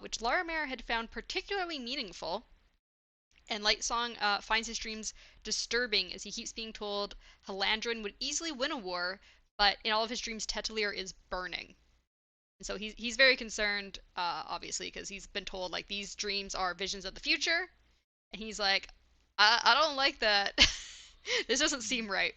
which Larimer had found particularly meaningful. And Lightsong finds his dreams disturbing as he keeps being told Halandrin would easily win a war, but in all of his dreams, Tetelier is burning. And so he's very concerned, obviously, because he's been told like these dreams are visions of the future, and he's like, I don't like that. This doesn't seem right.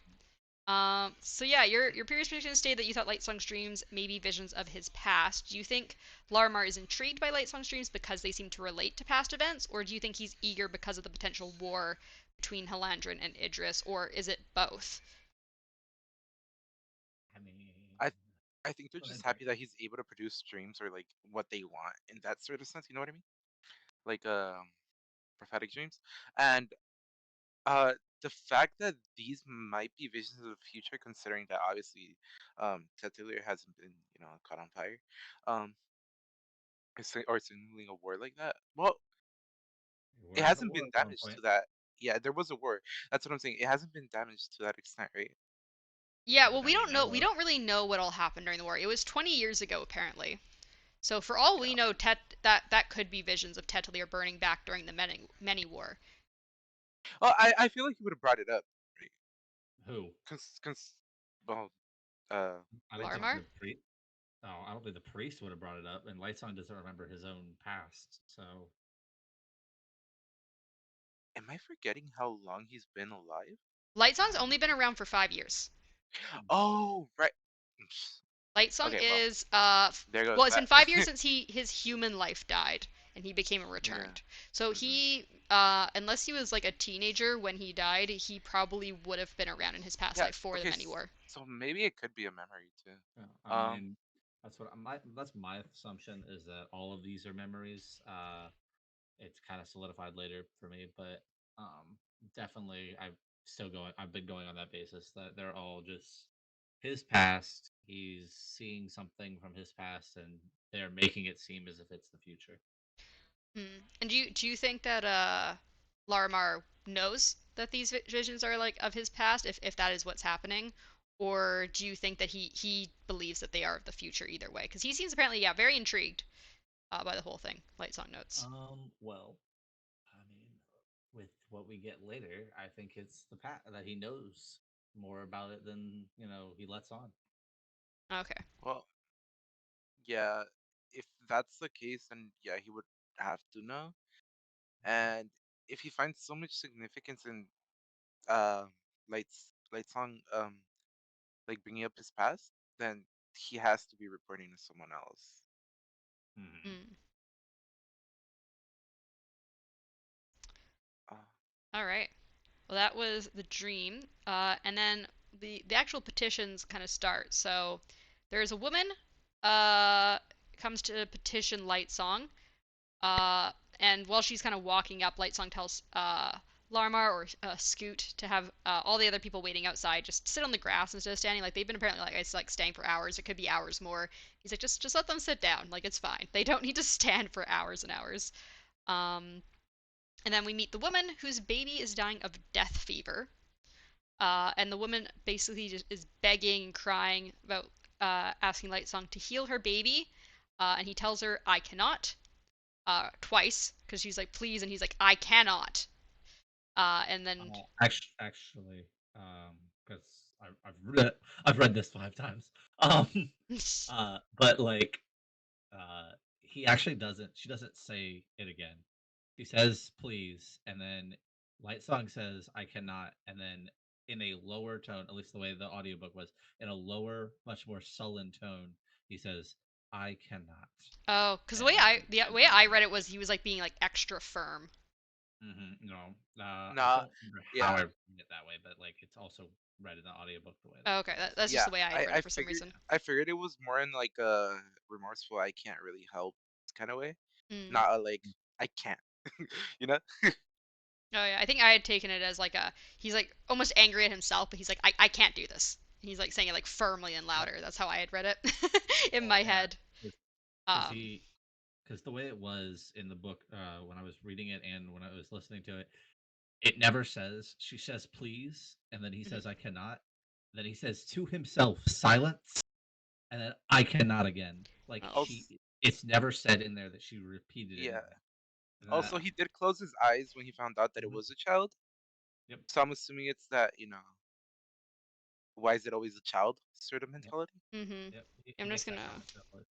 So yeah, your previous prediction stated that you thought Lightsong's dreams may be visions of his past. Do you think Larimar is intrigued by Lightsong's dreams because they seem to relate to past events, or do you think he's eager because of the potential war between Halandrin and Idris, or is it both? I mean, I I think they're go just ahead, Greg. happy that he's able to produce dreams or like what they want in that sort of sense. You know what I mean? Like prophetic dreams, and uh the fact that these might be visions of the future, considering that obviously Tetelier hasn't been caught on fire, um or signaling a war like that. Well, We it were in a hasn't war been at one damaged point. to that. Yeah, there was a war. That's what I'm saying. It hasn't been damaged to that extent, right? Yeah, Not well, we that we don't know. know We of. don't really know what all happened during the war. It was 20 years ago, apparently. So for all we Yeah. know, that could be visions of Tetelier burning back during the many war. Well, I feel like he would have brought it up, right? Who? Cause well, uh, I don't think Lightsong. Larimar? the priest. Oh, I don't think the priest would have brought it up, and Lightsong doesn't remember his own past. So, Am I forgetting how long he's been alive? Lightsong's I only been around for 5 years. Oh, right. Lightsong Okay, well, is there goes well, it's that. been 5 years since his human life died and he became a Yeah. returned. So Hmm. he unless he was like a teenager when he died, he probably would have been around in his past Yeah. life for the Okay. many war. So maybe it could be a memory too. yeah, I Um. mean, that's my assumption is that all of these are memories. It's kind of solidified later for me, but definitely I've been going on that basis that they're all just his past. He's seeing something from his past, and they're making it seem as if it's the future. Hmm. And do you think that Larimar knows that these visions are like of his past if that is what's happening? Or do you think that he believes that they are of the future either way? Because he seems apparently, yeah, very intrigued by the whole thing. Lightsong notes. Well, I mean, with what we get later, I think it's the past that he knows more about it than he lets on. Okay. Well, yeah. If that's the case, then yeah, he would have to know. And if he finds so much significance in uh Lightsong like bringing up his past, then he has to be reporting to someone else. Hmm. Mm. Uh, All right. Well, that was the dream. And then the actual petitions kind of start. So there's a woman uh comes to petition Light Song. Uh, and while she's kind of walking up, Lightsong tells Larmar or Scoot to have all the other people waiting outside just sit on the grass instead of standing. Like they've been apparently like it's like staying for hours. It could be hours more. He's like just let them sit down. Like it's fine. They don't need to stand for hours and hours. Um, and then we meet the woman whose baby is dying of death fever. And the woman basically just is begging and crying about asking Lightsong to heal her baby. And he tells her, I cannot, twice, because she's like, please, and he's like, I cannot. And then, Actually, because I've read this 5 times. Um, but like, uh, he actually doesn't. She doesn't say it again. She says please, and then Lightsong says I cannot, and then in a lower tone, at least the way the audiobook was, in a lower, much more sullen tone, he says I cannot, oh, because and the and way then I read it was he was like being like extra firm. no, I nah, don't remember how yeah, I read it that way, but like it's also read in the audiobook the way that Oh, it okay, says. that's just yeah. the way I had read I it for some figured reason. it was more in like a remorseful I can't really help kind of way, Mm. not a like I can't, you know? Oh yeah, I think I had taken it as like a he's like almost angry at himself, but he's like I can't do this. And he's like saying it like firmly and Yep. louder. That's how I had read it in Well, my yeah, head. because Um, he because the way it was in the book when I was reading it and when I was listening to it, it never says she says please, and then he mhm. says I cannot. Then he says to himself silence, and then I cannot again. Like Oh. Also, it's never said in there that she repeated yeah. anything. And Also, he did close his eyes when he found out that it mhm, was a child. yep, So I'm assuming it's that, why is it always a child sort of yep, mentality? Mhm. yep. He I'm just makes that gonna comment definitely.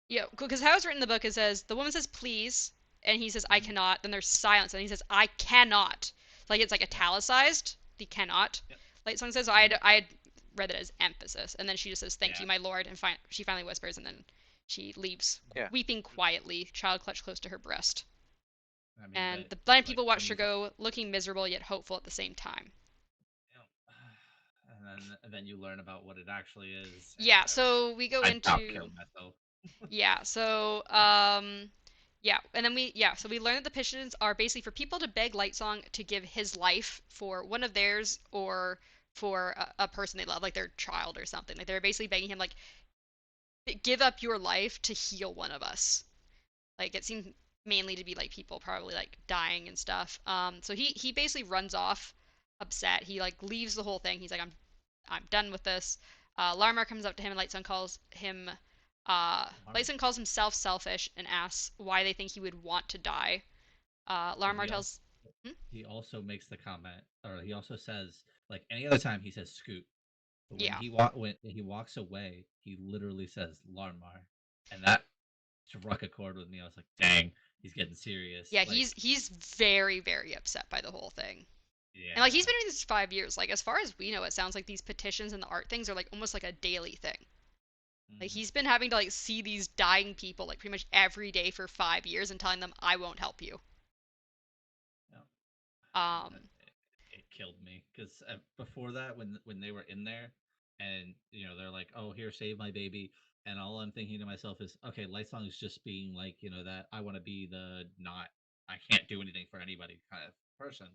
Yeah, because how it's written in the book, it says the woman says please, and he says I Hmm. cannot. Then there's silence, and he says I cannot. Like it's like Yep, italicized. The cannot. yep, Like someone says, hmm, I had read it as emphasis, and then she just says thank yeah. you, my lord, and she finally whispers, and then she leaves, Yeah. weeping quietly, child clutched close to her breast. I mean, And but the blind like people when watched her you go, looking miserable yet hopeful at the same time. know, and then you learn about what it actually is, and Yeah, so we go I about into killed myself. Yeah, so yeah, and then so we learn that the petitions are basically for people to beg Lightsong to give his life for one of theirs or for a person they love, like their child or something. Like they're basically begging him like give up your life to heal one of us. Like it seemed mainly to be like people probably like dying and stuff. So he basically runs off upset. He like leaves the whole thing. He's like I'm done with this. Larmar comes up to him and Lightson calls him Alarming. Lightson calls himself selfish and asks why they think he would want to die. But Larmar tells hmm? he also makes the comment, or he also says, like any other time, he says "scoot," but Yeah. when he walks away, he literally says "Larmar," and that struck a chord with me. I was like, "Dang, he's getting serious." Yeah, Like, he's very very upset by the whole thing. And like he's yeah, been doing this for 5 years. Like as far as we know, it sounds like these petitions and the art things are like almost like a daily thing. Like hmm, he's been having to like see these dying people like pretty much every day for 5 years and telling them I won't help you. yeah. And Um, it killed me because before that, when they were in there, and they're like, "Oh, here, save my baby," and all I'm thinking to myself is, "Okay, Lightsong is just being like, that I want to be the not, I can't do anything for anybody kind of person."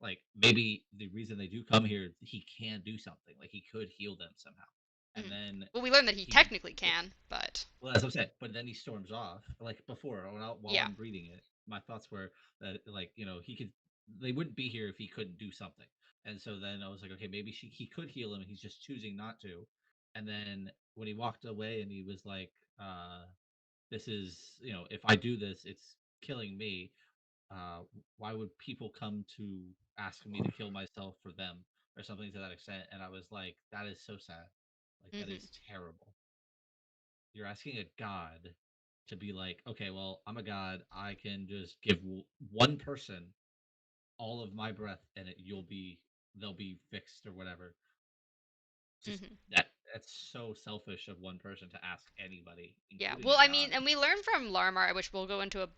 Like maybe the reason they do come here, he can do something. Like he could heal them somehow, and mhm. then Well, we learned that he he technically can, but well, as I'm saying, but then he storms off. Like before, while yeah. I'm reading it, my thoughts were that, like, he could, they wouldn't be here if he couldn't do something. And so then I was like, okay, maybe he could heal him, and he's just choosing not to. And then when he walked away, and he was like, "This is, if I do this, it's killing me. Uh, why would people come to ask me to kill myself for them, or something to that extent?" And I was like, that is so sad. Like that Mhm. is terrible. You're asking a god to be like, okay, well, I'm a god. I can just give one person all of my breath, and they'll be fixed or whatever. Just Mhm. that. it's so selfish of one person to ask anybody, Yeah. including Well, a I mean, god. and we learn from Larmar, which we'll go into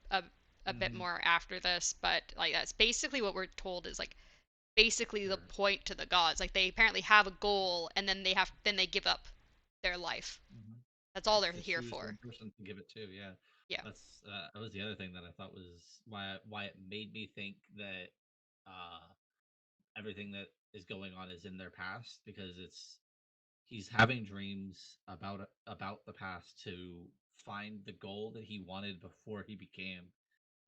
a bit Hmm. more after this, but like that's basically what we're told is like basically the Sure. point to the gods. Like they apparently have a goal and then they give up their life. Hmm. That's all Let's they're just here choose for. one person to give it to. Yeah, Yeah. that was the other thing that I thought was why it made me think that uh, everything that is going on is in their past, because it's he's having dreams about the past to find the goal that he wanted before he became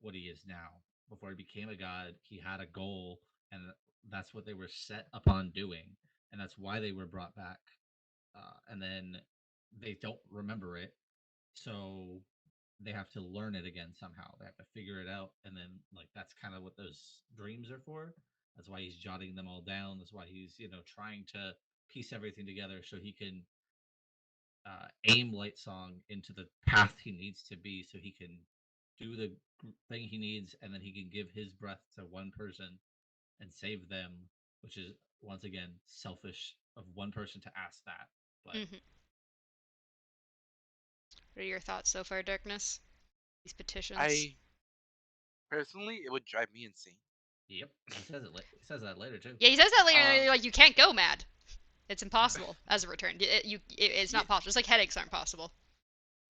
what he is now. Before he became a god, he had a goal, and that's what they were set upon doing, and that's why they were brought back. And then they don't remember it, so they have to learn it again somehow. They have to figure it out, and then like that's kind of what those dreams are for. That's why he's jotting them all down. That's why he's trying to piece everything together so he can aim Light Song into the path he needs to be, so he can do the thing he needs, and then he can give his breath to one person and save them, which is once again selfish of one person to ask that. But Hmm. What are your thoughts so far, Darkness? These petitions. I personally, it would drive me insane. yep, he says it. He says that later too. Yeah, he says that later. And Um, they're like, you can't go mad. It's Yep. impossible as a return. It's yeah, not possible. Just like headaches aren't possible.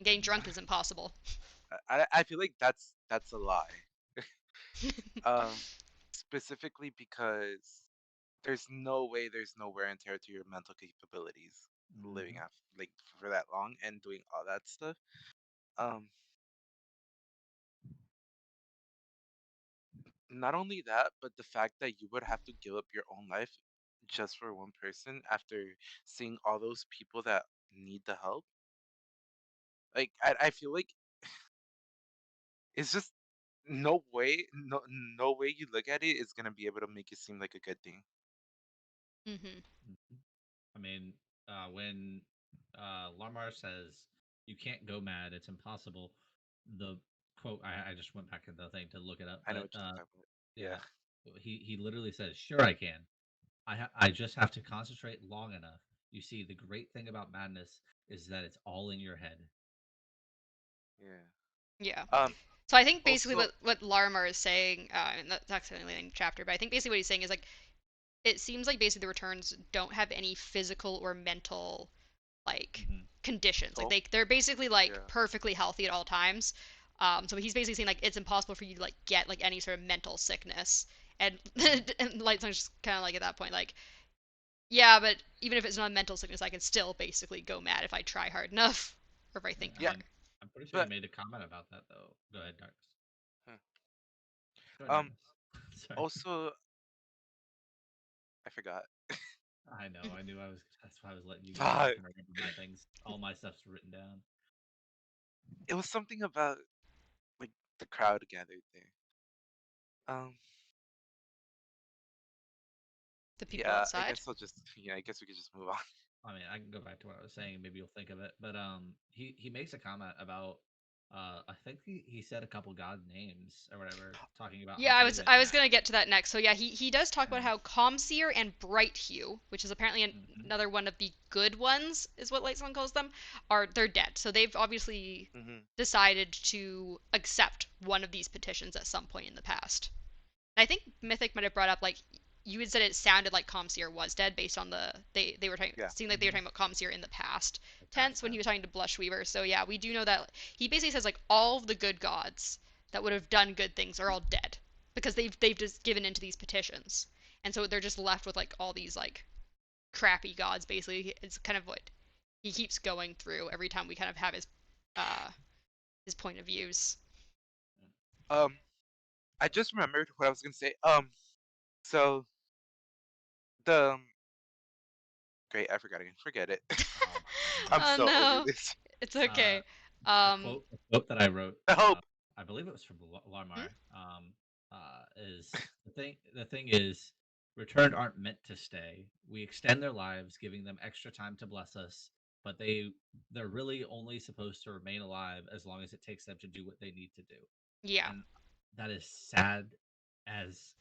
Getting drunk is impossible. I feel like that's a lie. Um, Specifically because there's no wear and tear to your mental capabilities living Hmm. off like for that long and doing all that stuff. Um, Not only that, but the fact that you would have to give up your own life just for one person after seeing all those people that need the help. Like I feel like it's just no way you look at it is gonna be able to make it seem like a good thing. Hmm. Hmm. I mean, when Lamar says you can't go mad, it's impossible. The quote I just went back in the thing to look it up, I know but what you're talking about. yeah, Yeah. he literally says, "Sure, I can. I just have to concentrate long enough. You see, the great thing about madness is that it's all in your head." Yeah. Yeah. Um So I think basically Also what Larimer is saying, and that's actually only in the chapter, but I think basically what he's saying is like it seems like basically the returns don't have any physical or mental like Hmm. conditions. Like Toll. they're basically like Yeah. perfectly healthy at all times. So he's basically saying like it's impossible for you to like get like any sort of mental sickness. And Hmm. and Lightsong's just kind of like at that point like yeah, but even if it's not a mental sickness, I can still basically go mad if I try hard enough or if I Yeah, think I Yeah. hard. mean, I'm pretty sure he But made a comment about that though. Go ahead, Darkness. huh. Go ahead, um Darkness. Sorry. Also I forgot. I know. I knew I was. That's why I was letting you go, so I Fuck. can remember my things. All my stuff's written down. It was something about like the crowd gathered there. Um The people yeah, I outside. guess I'll just yeah, I guess we could just move on. I mean, I can go back to what I was saying. Maybe you'll think of it. But he makes a comment about. I think he said a couple god names or whatever, talking about how Yeah, big they I are. was gonna get to that next. So yeah, he does talk about And how Calmseer and Brighthue, which is apparently hmm. another one of the good ones, is what Lightsong calls them, are they're dead. So they've obviously Hmm. decided to accept one of these petitions at some point in the past. And I think Mythic might have brought up like you had said it sounded like Comseer was dead based on they were talking Yeah. seemed like they were Hmm. talking about Comseer in the past The tense past when he was tense. talking to Blushweaver. So yeah, we do know that he basically says like all of the good gods that would have done good things are all dead because they've just given into these petitions. And so they're just left with like all these like crappy gods basically. It's kind of what he keeps going through every time we kind of have uh his point of views. Um I just remembered what I was gonna say. So the great, I forgot again. Forget it. Oh my I'm Oh goodness. so over no. this. It's Uh, okay. Um a quote that I wrote. I hope. I believe it was from hmm? Lamar. Is the thing is, returned aren't meant to stay. We extend their lives, giving them extra time to bless us, but they're really only supposed to remain alive as long as it takes them to do what they need to do, Yeah. and that is sad as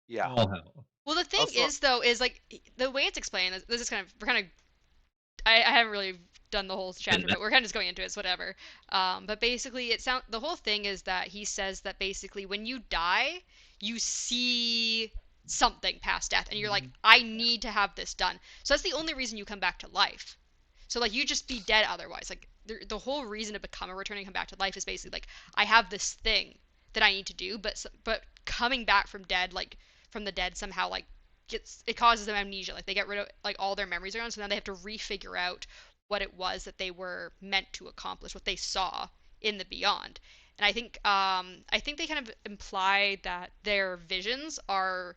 Yeah. all hell. Well, the thing Also, is, though, is like the way it's explained. This is kind of we're kind of I haven't really done the whole chapter, Didn't know. but we're kind of just going into it. It's whatever. But basically, the whole thing is that he says that basically when you die, you see something past death, and you're like, Mhm. I Yeah. need to have this done. So that's the only reason you come back to life. So like you just be dead otherwise. Like the whole reason to become a returning come back to life is basically like I have this thing that I need to do, but coming back from dead like from the dead somehow like it causes them amnesia. Like they get rid of like all their memories are gone, so now they have to refigure out what it was that they were meant to accomplish, what they saw in the beyond. And I think they kind of imply that their visions are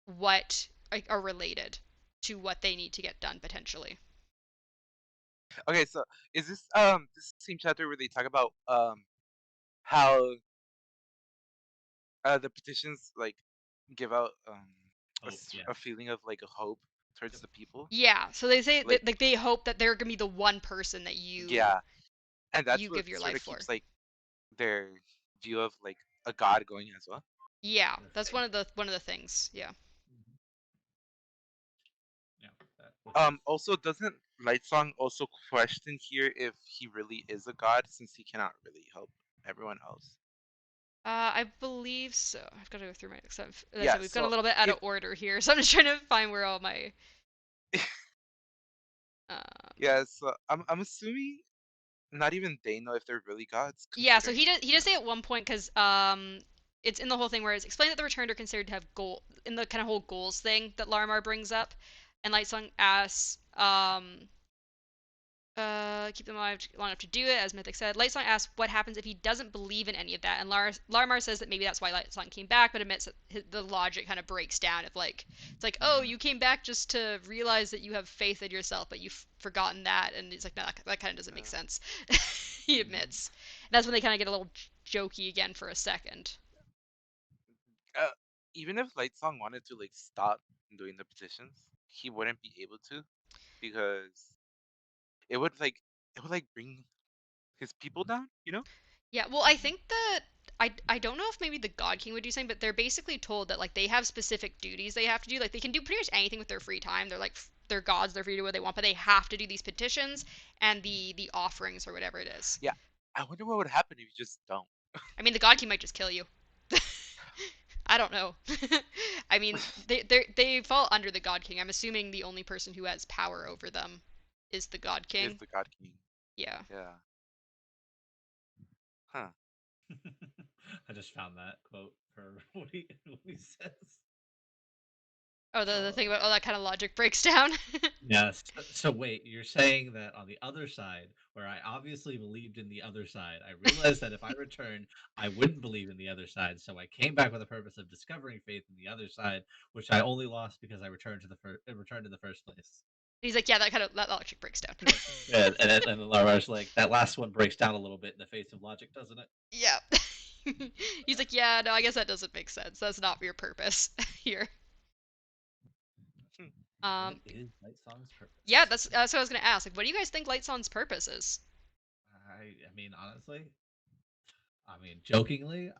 what like, are related to what they need to get done potentially. Okay, so is this same chapter where they talk about how the petitions like give out Oh yeah. a feeling of like a hope towards Yep. the people? Yeah, so they say Like that like they hope that they're gonna be the one person that yeah, and that's you what give your sort life of for. keeps like their view of like a god going as well. Yeah, The that's faith. one of the things. Yeah. Mhm. Yeah. That which is Also, doesn't Lightsong also question here if he really is a god since he cannot really help everyone else? I believe so. I've got to go through my. So as I Yeah, said, we've got a so little bit out if of order here, so I'm just trying to find where all my. Um, yeah, so I'm assuming not even they know if they're really gods, yeah, so considering he you does know. say at one point because it's in the whole thing where it's explained that the returned are considered to have goal in the kind of whole goals thing that Larimar brings up, and Lightsong asks keep them alive long enough to do it, as Mythic said. Lightsong asks what happens if he doesn't believe in any of that, and Larimar says that maybe that's why Lightsong came back, but admits that the logic kind of breaks down. Of like, it's like, oh, mm, you came back just to realize that you have faith in yourself, but you've forgotten that, and he's like, no, that kind of doesn't make Uh, sense. He mhm. admits, and that's when they kind of get a little jokey again for a second. uh, even if Lightsong wanted to like stop doing the petitions, he wouldn't be able to because it would like it would like bring his people down, you know? Yeah, well, I Mhm. think that I don't know if maybe the God King would do something, but they're basically told that like they have specific duties they have to do. Like they can do pretty much anything with their free time. They're like they're gods, they're free to do what they want, but they have to do these petitions and the offerings or whatever it is. Yeah. I wonder what would happen if you just don't. I mean, the God King might just kill you. I don't know. I mean, they fall under the God King. I'm assuming the only person who has power over them is the God Is King. the God King. Yeah. Yeah. Huh. I just found that quote for what he says. Oh, the thing Uh, about all that kind of logic breaks down. yes. So wait, you're saying that on the other side, where I obviously believed in the other side, I realized that if I returned, I wouldn't believe in the other side. So I came back with the purpose of discovering faith in the other side, which I only lost because I returned to returned in the first place. He's like, yeah, that logic breaks down. Yeah, and then Lara's like, that last one breaks down a little bit in the face of logic, doesn't it? Yeah. He's like, yeah, no, I guess that doesn't make sense. That's not your purpose here. Hmm. What Um, is Light Song's yeah, purpose? that's what I was gonna ask. Like, what do you guys think Lightson's purpose is? I mean, honestly, I mean, jokingly,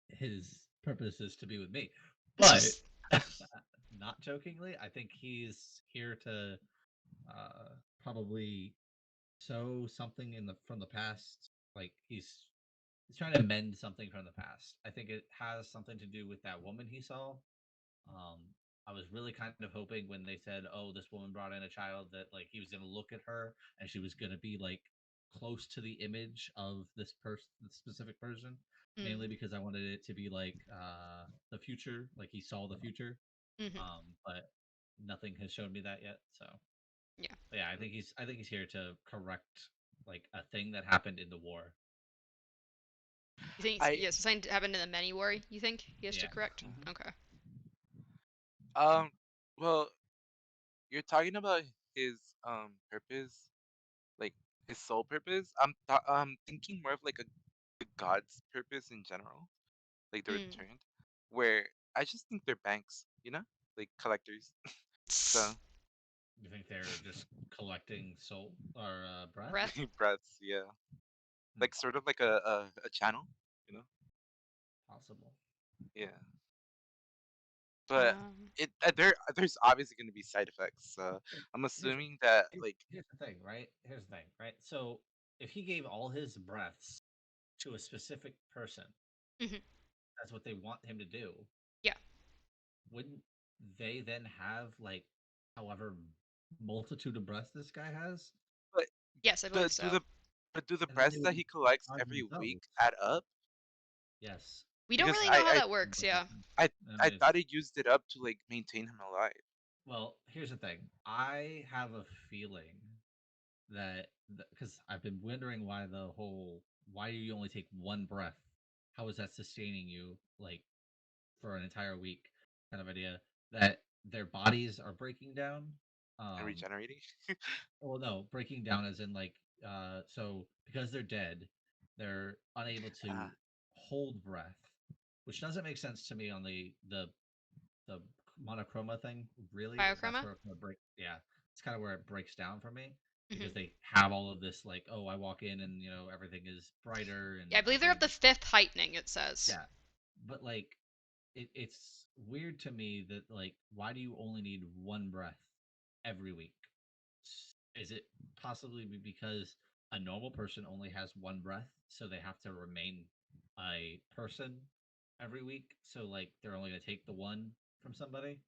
his purpose is to be with me. But not jokingly, I think he's here to probably sow something in the from the past. Like he's trying to mend something from the past. I think it has something to do with that woman he saw. Um, I was really kind of hoping when they said, "Oh, this woman brought in a child," that like he was gonna look at her and she was gonna be like close to the image of this person, this specific person. mm, Mainly because I wanted it to be like the future, like he saw the future. hmm But nothing has shown me that yet. So, Yeah. but yeah, I think he's here to correct like a thing that happened in the war. You think I yeah, so something happened in the many war? You think he has to Yeah. correct? Hmm. Okay. um well, you're talking about his purpose, like his sole purpose. I'm thinking more of like a the god's purpose in general, like the Mm. returned, where I just think they're banks, you know, like collectors. So You think they're just collecting soul or breath? Breath. breaths, yeah, Hmm, like sort of like a channel, you know. possible. Yeah. but Um, there's obviously going to be side effects. So Well, I'm here's assuming that like here's the thing, right? Here's the thing, right? So if he gave all his breaths to a specific person, mhm. that's what they want him to do. Yeah. Wouldn't they then have like however multitude of breaths this guy has, but Yes, I the believe do so. the but do the and then they breaths would that be he collects God every week themselves? add up? Yes. We don't Because really know how I that works. Yeah. I I I mean, thought he used it up to like maintain him alive. well, here's the thing. I have a feeling that because I've been wondering why the whole why do you only take one breath? How is that sustaining you like for an entire week kind of idea that their bodies are breaking down. And Um, regenerating. well, no, breaking down as in like so because they're dead, they're unable to Ah, hold breath, which doesn't make sense to me on the monochroma thing. Really, that's Biochroma. where it kind of break. Yeah, it's kind of where it breaks down for me Hmm. because they have all of this like, oh, I walk in and everything is brighter and Yeah, I believe they're at the everything. fifth heightening. It says Yeah, but like it's weird to me that like why do you only need one breath every week? Is it possibly because a normal person only has one breath, so they have to remain a person every week? So like they're only gonna take the one from somebody?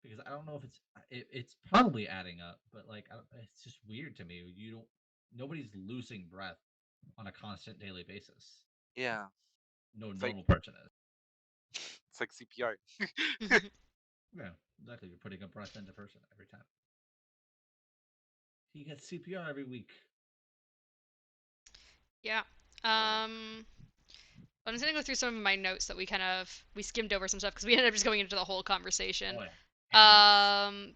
Because I don't know if it's probably adding up, but like it's just weird to me. You don't nobody's losing breath on a constant daily basis. yeah. No It's like normal person is. it's like CPR. Mhm. Yeah, exactly. You're putting a breath into person every time. He gets CPR every week. Yeah. Uh, I'm just gonna go through some of my notes that we skimmed over some stuff because we ended up just going into the whole conversation. Oh yeah, tangents.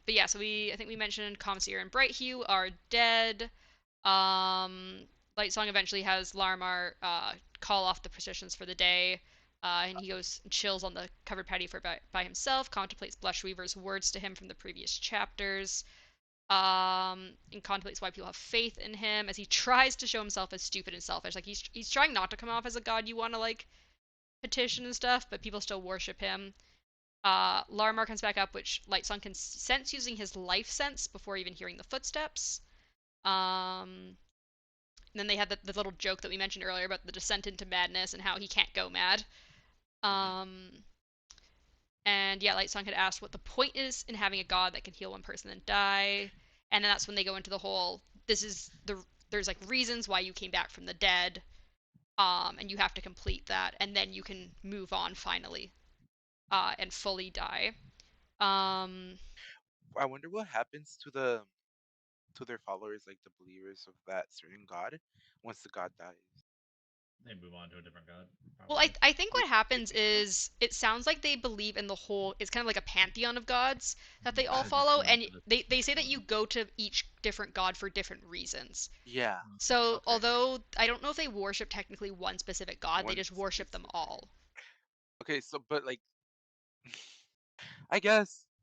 But yeah, so I think we mentioned Comseer and Brighthue are dead. Um, Lightsong eventually has Larmar call off the processions for the day. And he goes and chills on the covered patio by himself, contemplates Blushweaver's words to him from the previous chapters, and contemplates why people have faith in him as he tries to show himself as stupid and selfish. Like he's trying not to come off as a god you want to like petition and stuff, but people still worship him. Larimar comes back up, which Lightsong can sense using his life sense before even hearing the footsteps. And then they had the little joke that we mentioned earlier about the descent into madness and how he can't go mad. Mhm. Um, and yeah, Lightsong had asked what the point is in having a god that can heal one person and die. And then that's when they go into the whole this is there's like reasons why you came back from the dead. And you have to complete that, and then you can move on finally, and fully die. Um, I wonder what happens to their followers, like the believers of that certain god, once the god dies. They move on to a different god, well, probably. I think Like what they happens change them. is it sounds like they believe in the whole. It's kind of like a pantheon of gods that they Mhm. all They just follow, go and into the they say specific that one. you go to each different god for different reasons. Yeah. Mm. So, Okay. although I don't know if they worship technically one specific god, they One just worship them specific. all. Okay, so but like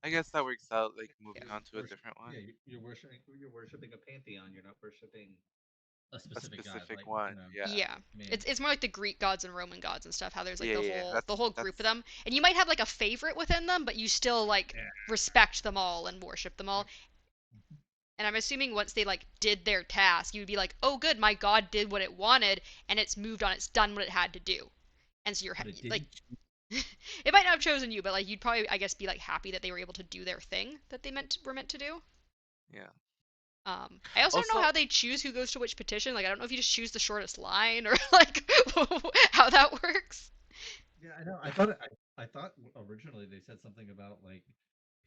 I guess that works out. Like moving on to a Worship, different one, yeah, you're worshiping a pantheon. You're not worshiping a a specific god. specific Like one. Yeah. Yeah. I mean, It's more like the Greek gods and Roman gods and stuff, how there's like Yeah, yeah, yeah. the whole group of them. And you might have like a favorite within them, but you still like yeah, respect them all and worship them all. And I'm assuming once they like did their task, you'd be like, "Oh good, my god did what it wanted and it's moved on. It's done what it had to do." And so you're but it like didn't. it might not have chosen you, but like you'd probably I guess be like happy that they were able to do their thing that they were meant to do. yeah. I also don't know Also, how they choose who goes to which petition. Like, I don't know if you just choose the shortest line or like how that works. Yeah, I know. I thought originally they said something about like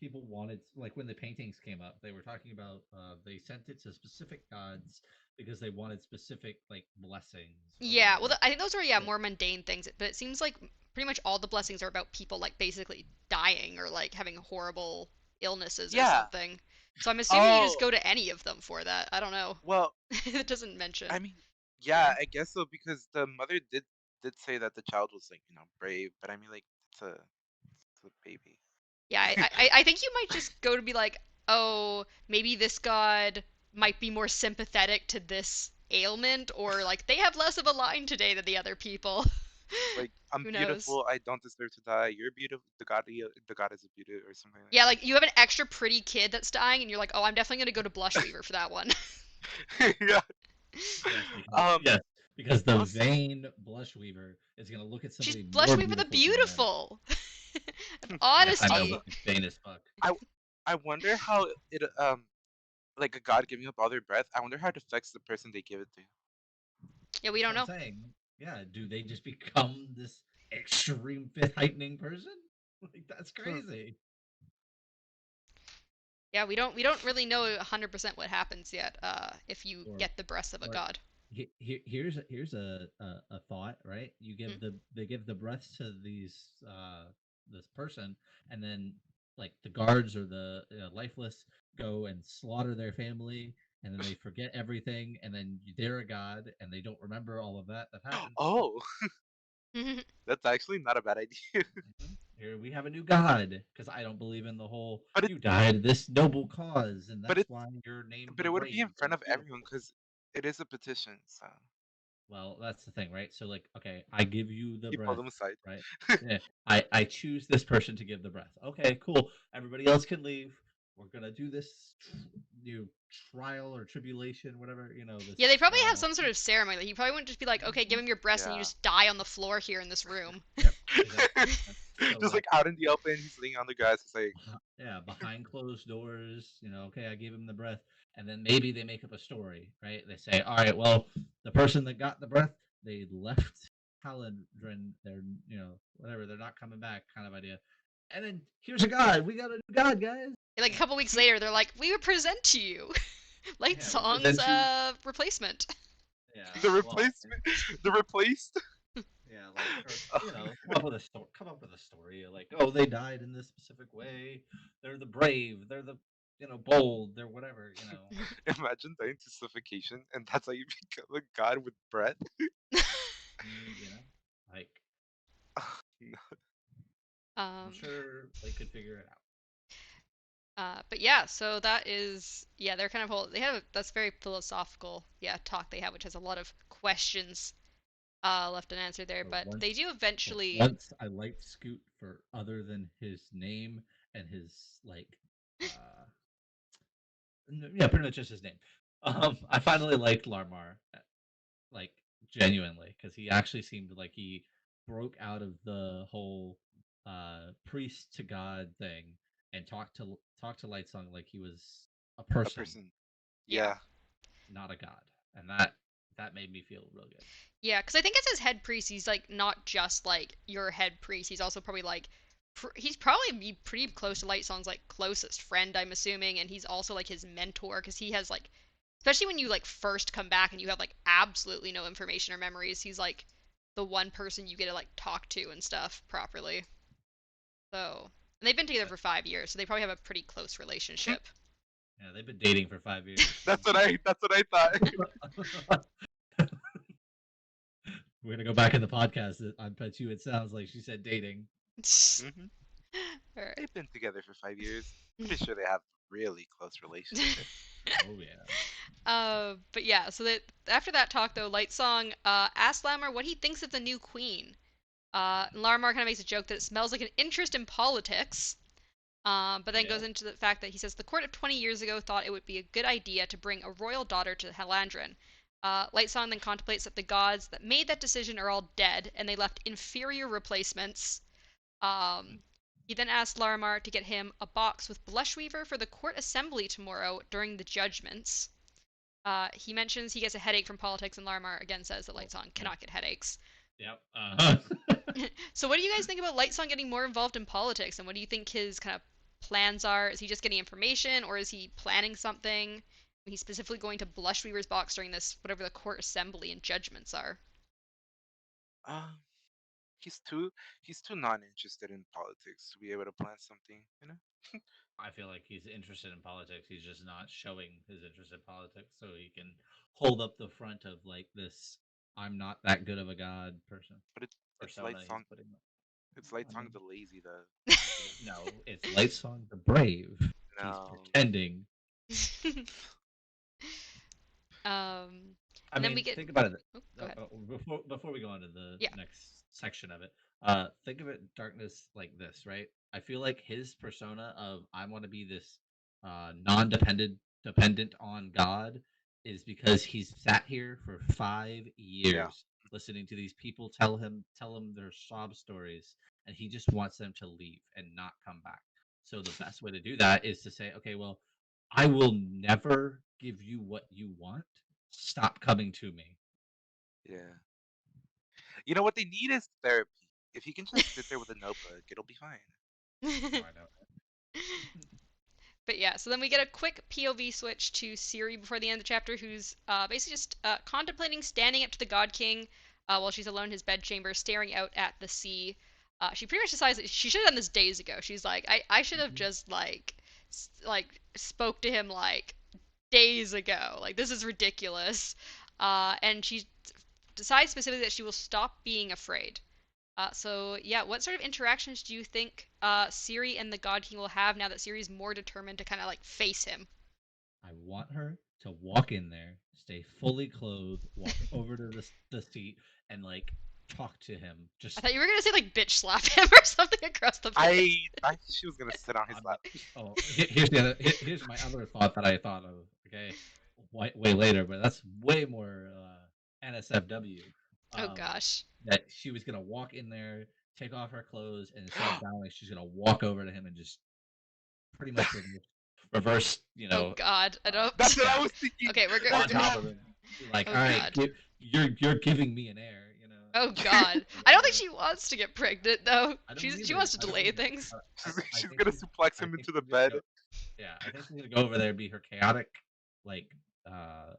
people wanted like when the paintings came up, they were talking about they sent it to specific gods because they wanted specific like blessings or Yeah, well, whatever. I think those were So, more mundane things, but it seems like pretty much all the blessings are about people like basically dying or like having horrible illnesses or yeah. something. So I'm assuming you just Oh, go to any of them for that. I don't know. well, It doesn't I mention. mean, yeah, Yeah. I guess so because the mother did say that the child was like, brave, but I mean like it's a baby. Yeah, I think you might just go to be like, oh, maybe this god might be more sympathetic to this ailment, or like they have less of a line today than the other people. Like I'm Who knows? beautiful. I don't deserve to die. You're beautiful. The god is a beauty, or something Yeah, like like you have an extra pretty kid that's dying, and you're like, oh, I'm definitely gonna go to Blushweaver for that one. that. Yeah. Yes, because Um. the Also, vain blush weaver is gonna look at She's somebody more Blushweaver the beautiful than him. beautiful. Of Yes, I know, also, but honesty. it's vain as fuck. I I wonder how it like a god giving up all their breath. I wonder how it affects the person they give it to. Yeah, we That's don't what I'm know. saying. Yeah, do they just become this extreme fifth heightening person? Like that's Hmm. crazy. Yeah, we don't really know 100% what happens yet. If you Or get the breath of a or god. here's a thought, right? You Hmm? give they give the breaths to this person, and then like the guards or the lifeless go and slaughter their family, and then they forget everything, and then they're a god, and they don't remember all of that happened. Oh, that's actually not a bad idea. Here we have a new god because I don't believe in the whole but it you died this noble cause, and but that's it why you're named but the it would be brave in front and of everyone beautiful. because it is a petition. So Well, that's the thing, right? So, like, okay, I give you the you pull breath, them aside. right? Yeah, I choose this person to give the breath. Okay, cool. Everybody else can leave. We're gonna do this new trial or tribulation, whatever Yeah, they this. probably have some sort of ceremony. Like, you probably wouldn't just be like, okay, give Mhm. him your breast, and you Yeah. just die on the floor here in this room. Yep, exactly. So, Just like like, out in the open, he's laying on the grass. It's like, yeah, behind closed doors, okay, I gave him the breath. And then maybe they make up a story, right? They say, all right, well, the person that got the breath, they left Halidrin, they're, whatever, they're not coming back kind of idea. And then here's a god. We got a new god, guys. And, like a couple weeks later, they're like, we would present to you Light Yeah, we Song's present you. replacement. Yeah, the well, replacement, the replaced. yeah, like, or come up with a story. Come up with a story like, oh, they died in this specific way. They're the brave. They're the bold. They're whatever. Imagine dying to suffocation, and that's how you become a god with breath. Like No. I'm um, sure they could figure it out. but yeah, so that is yeah, they're kind of whole. They have that's very philosophical talk they have, which has a lot of questions left unanswered there. For But once, they do for eventually. once, I liked Scoot for other than his name and his like, uh, yeah, pretty much just his name. I finally liked Larmar, like genuinely, because he actually seemed like he broke out of the whole priest to god thing and talked to Lightsong like he was a A person, person. Yeah. Yeah, not a god, and that made me feel real good. Yeah, because I think as his head priest, he's like not just like your head priest. He's also probably like he's probably be pretty close to Light Song's like closest friend, I'm assuming, and he's also like his mentor because he has like, especially when you like first come back and you have like absolutely no information or memories, he's like the one person you get to like talk to and stuff properly. So, and they've been together But for 5 years, so they probably have a pretty close relationship. yeah, they've been dating for 5 years. that's what I thought. We're gonna go back in the podcast. I bet you it sounds like she said dating. hmm All right. They've been together for 5 years. Pretty sure they have really close relationship. Oh yeah. But yeah, so that after that talk though, Lightsong asks Lamar what he thinks of the new queen. And Lamar kind of makes a joke that it smells like an interest in politics. But then Yeah. goes into the fact that he says the court of 20 years ago thought it would be a good idea to bring a royal daughter to Halandrin. Lightsong then contemplates that the gods that made that decision are all dead, and they left inferior replacements. Um, he then asks Larimar to get him a box with Blushweaver for the court assembly tomorrow during the judgments. He mentions he gets a headache from politics, and Larimar again says that Oh, Lightsong yeah. cannot get headaches. Yep. So, what do you guys think about Lightsong getting more involved in politics, and what do you think his kind of plans are? Is he just getting information, or is he planning something? He's specifically going to Blushweaver's box during this whatever the court assembly and judgments are. Um, he's too he's too not interested in politics to be able to plan something. I feel like he's interested in politics. He's just not showing his interest in politics, so he can hold up the front of like this. I'm not that good of a god person But it's persona light he's song. putting. It's light I song mean, the lazy though. no, it's Lightsong the Brave. He's No. pretending. um, I and then we mean, get. think about it. Oh, go ahead. Before we go on to the Yeah. next section of it, Think of it darkness like this, right? I feel like his persona of I want to be this dependent on God is because he's sat here for 5 years Yeah. listening to these people tell him their sob stories, and he just wants them to leave and not come back. So the best way to do that is to say, okay, well, I will never give you what you want. Stop coming to me. Yeah. You know what they need is therapy. If he can just sit there with a notebook, it'll be fine. Oh, I know. But yeah, so then we get a quick POV switch to Ciri before the end of the chapter, who's basically just contemplating standing up to the God King while she's alone in his bedchamber, staring out at the sea. She pretty much decides that she should have done this days ago. She's like, I should have Mhm. just like spoke to him like days ago. Like this is ridiculous. And she decides specifically that she will stop being afraid. So yeah, what sort of interactions do you think Ciri and the God King will have now that Ciri's more determined to kind of like face him? I want her to walk in there, stay fully clothed, walk over to the seat, and like talk to him. I Just thought you were gonna say like bitch slap him or something across the I face. thought she was gonna sit on his I'm lap. not. Oh, here's the other. Here's my other thought that I thought of. Okay, way later, but that's way more NSFW. Oh Um, gosh. that she was gonna walk in there, take off her clothes, and instead of bowing, she's gonna walk over to him and just pretty much reverse. Oh god. I That's don't. what I Yeah, was thinking. Okay, We're on gonna top have of him. Be like, Oh all right, god. you're giving me an air, Oh god. or I don't think whatever. she wants to get pregnant though. I don't She either. wants to I don't delay either. things. I she's think gonna she's suplex I him think into the she's gonna bed. go. Yeah, I think she's gonna go over there, be her chaotic, like uh,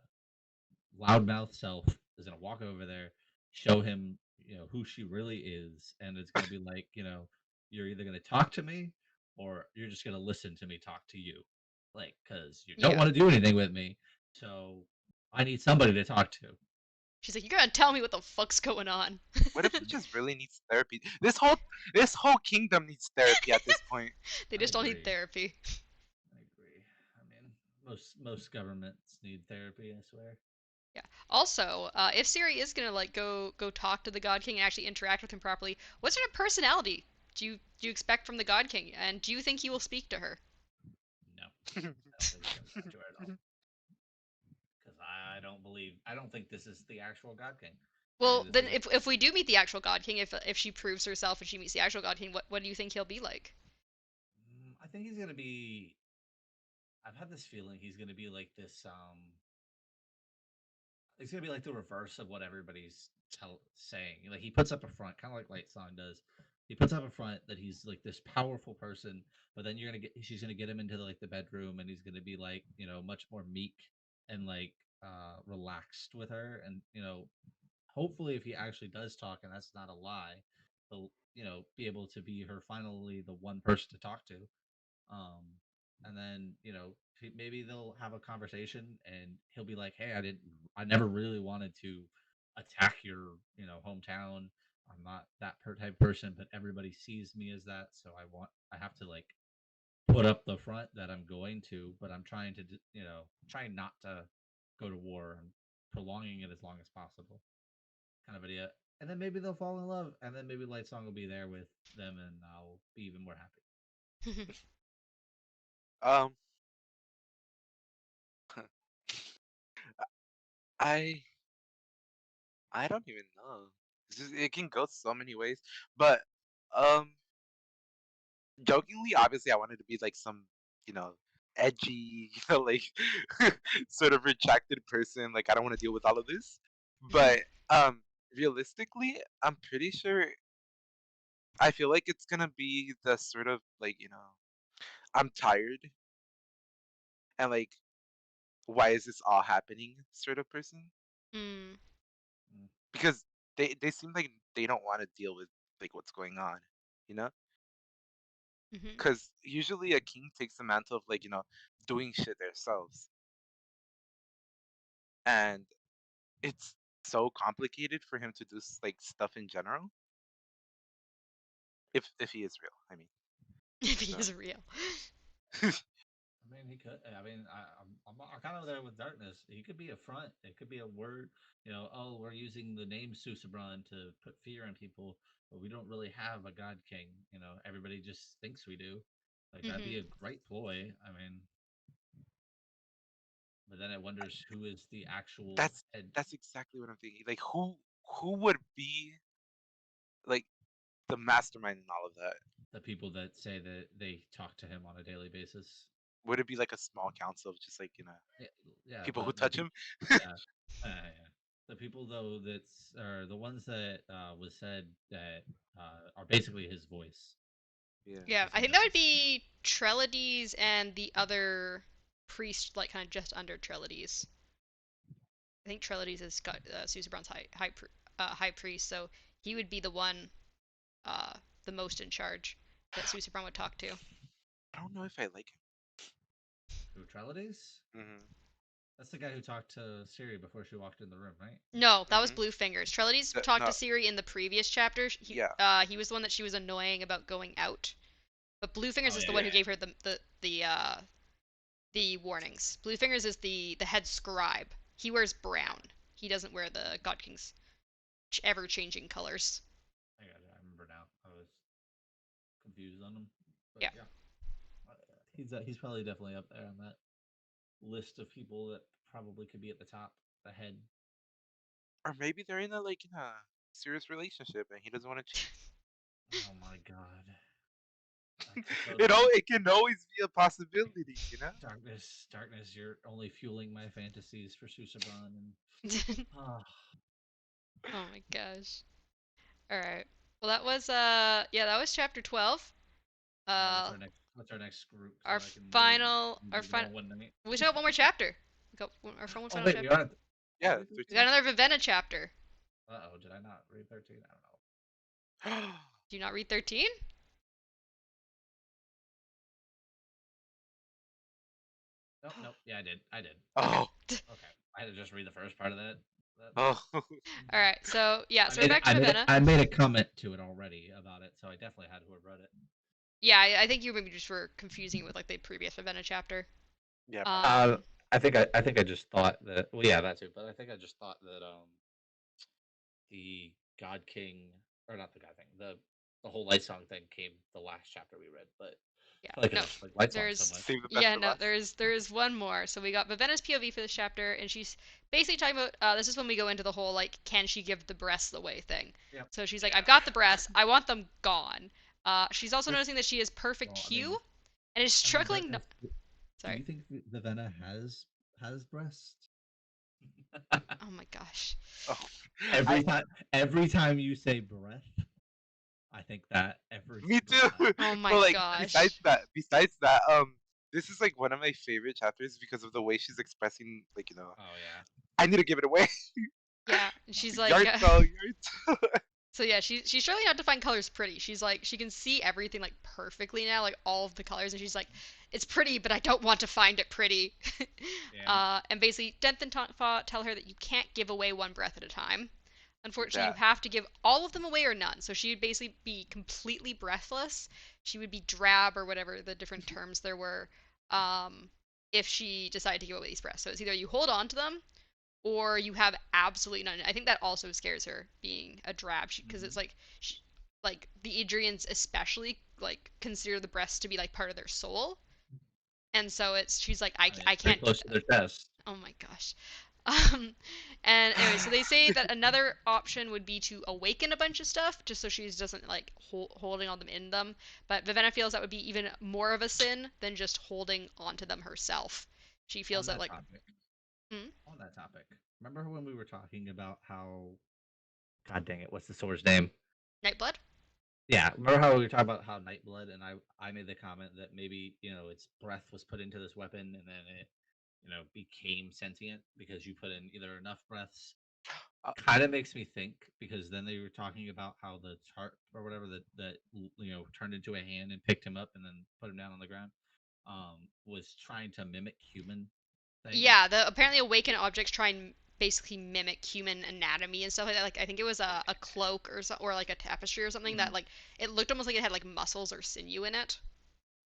loudmouth self is gonna walk over there, show him, who she really is, and it's gonna be like, you're either gonna talk to me or you're just gonna listen to me talk to you, like, because you don't Yeah. want to do anything with me, so I need somebody to talk to. She's like, you gotta tell me what the fuck's going on. What if he just really needs therapy? This whole kingdom needs therapy at this point. They I just all need agree. therapy. I agree. I mean, most governments need therapy. I swear. Yeah. Also, if Siri is gonna like go talk to the God King and actually interact with him properly, what sort of personality do you expect from the God King, and do you think he will speak to her? No, I don't think he's gonna talk to her at all. Because I don't think this is the actual God King. I think Well, this then is a. if we do meet the actual God King, if she proves herself and she meets the actual God King, what do you think he'll be like? I think he's gonna be. I've had this feeling he's gonna be like this. It's gonna be like the reverse of what everybody's saying. Like he puts up a front, kind of like Light Song does. He puts up a front that he's like this powerful person, but then she's gonna get him into like the bedroom, and he's gonna be like, much more meek and like relaxed with her, and hopefully if he actually does talk, and that's not a lie, he'll be able to be her finally the one person to talk to. um, and then maybe they'll have a conversation, and he'll be like, "Hey, I never really wanted to attack your, hometown. I'm not that type of person, but everybody sees me as that, so I have to like put up the front that I'm going to, but I'm trying to, trying not to go to war and prolonging it as long as possible, kind of idea." And then maybe they'll fall in love, and then maybe Light Song will be there with them, and I'll be even more happy. um, I I don't even know. It can go so many ways, but um, jokingly, obviously, I wanted to be like some, you know, edgy, like sort of retracted person. Like I don't want to deal with all of this, but um, realistically, I'm pretty sure. I feel like it's gonna be the sort of like I'm tired and like why is this all happening sort of person mm, Mm. because they seem like they don't want to deal with like what's going on, you know? hmm Because usually a king takes the mantle of like doing shit themselves, and it's so complicated for him to do like stuff in general. If he is real, I mean. If he So is real. mean, he could. I mean, I'm kind of there with darkness. He could be a front. It could be a word. Oh, we're using the name Susabron to put fear in people, but we don't really have a God King. Everybody just thinks we do. Like that'd be Hmm. a great ploy. I mean, but then it wonders who is the actual That's head. that's exactly what I'm thinking. Like who would be like the mastermind in all of that? The people that say that they talk to him on a daily basis. Would it be like a small council of just like Yeah, yeah. people who The touch him? people. Yeah, yeah. The people though that's are the ones that was said that are basically his voice Yeah. Yeah, because I he think that would knows. be Trelades and the other priest, like kind of just under Trelades. I think Trelades is Susebron's high priest, so he would be the one, uh, the most in charge that Susebron would talk to. I don't know if I like Neutralities. him. Hmm. That's the guy who talked to Siri before she walked in the room, right? No, that was Hmm. Bluefingers. Trelades talked to No, Ciri in the previous chapter. yeah, He was the one that she was annoying about going out. But Bluefingers Oh is yeah, the one yeah. who gave her the warnings. Bluefingers is the head scribe. He wears brown. He doesn't wear the God King's ever changing colors. I got it. I remember now. I was confused on him, but Yeah. yeah, he's probably definitely up there on that list of people that probably could be at the top, the head. Or maybe they're in a serious relationship and he doesn't want to cheat. Oh my god, that could It totally all be it can always be a possibility. darkness. Darkness, you're only fueling my fantasies for Susabron, and oh, Oh my gosh. All right. Well, that was yeah, that was chapter 12. all right. What's Uh our next? What's our next group so our I can our read them final all one night? we still got one more chapter. We got our one Oh final wait, we chapter. are. Did I Yeah, read We got 13? 13. another Vivenna chapter. Oh, did I not read 13? I don't know. Do you not read 13? Nope, nope. Yeah, I did. I did. Oh, Okay, I had to just read the first part of that. oh. All right. So, yeah, I so we're made it. back to Vivenna. I made a comment to it already about it, so I definitely had to have read it. Yeah, I think you maybe just were confusing it with like the previous Vivenna chapter. Yeah, probably. Uh, I think I just thought that. Well, yeah, that too. But I think I just thought that the God King, or not the God King, the whole Light Song thing came the last chapter we read. But Yeah. I feel like I No. just like Light Song so There's much. Save the best yeah, for no, last. there's one more. So we got Vivenna's POV for this chapter, and she's basically talking about this is when we go into the whole like can she give the breasts away thing. Yep. So she's like, Yeah. I've got the breasts, I want them gone. She's also This noticing that she has perfect Well, Q and is I mean, struggling. No, Darkness. Do sorry. you think Vivenna has breasts? Oh my gosh. oh, I every time you say breath, I think that every me single too. time. Oh my But like gosh. besides that, this is like one of my favorite chapters because of the way she's expressing Oh yeah. I need to give it away. Yeah, she's like Yard sell, yard sell. so yeah, she's struggling not to find colors pretty. She's like she can see everything like perfectly now, like all of the colors, and she's like, it's pretty, but I don't want to find it pretty. Yeah. And basically, Denth and Tonfa tell her that you can't give away one breath at a time. Unfortunately, you That. have to give all of them away or none. So she would basically be completely breathless. She would be drab or whatever the different terms there were, um, if she decided to give away these breaths. So it's either you hold on to them or you have absolutely none. I think that also scares her being a drab because Hmm. it's like like the Adrians especially like consider the breasts to be like part of their soul, and so it's she's like I mean, I it's pretty can't do close to that. their chest. Oh my gosh. Um, and anyway, so they say that another option would be to awaken a bunch of stuff just so she doesn't like holding on them in them. But Vivenna feels that would be even more of a sin than just holding onto them herself. She feels On that that like, topic. hmm, On that topic. Remember when we were talking about how? God dang it! What's the sword's name? Nightblood. Yeah, remember how we were talking about how Nightblood, and I made the comment that maybe its breath was put into this weapon, and then it became sentient because you put in either enough breaths. uh, Kind of makes me think because then they were talking about how the chart or whatever that turned into a hand and picked him up and then put him down on the ground, was trying to mimic human things. Yeah, the apparently awakened objects try and basically mimic human anatomy and stuff like that. Like I think it was a cloak or or like a tapestry or something that Mhm. like it looked almost like it had like muscles or sinew in it.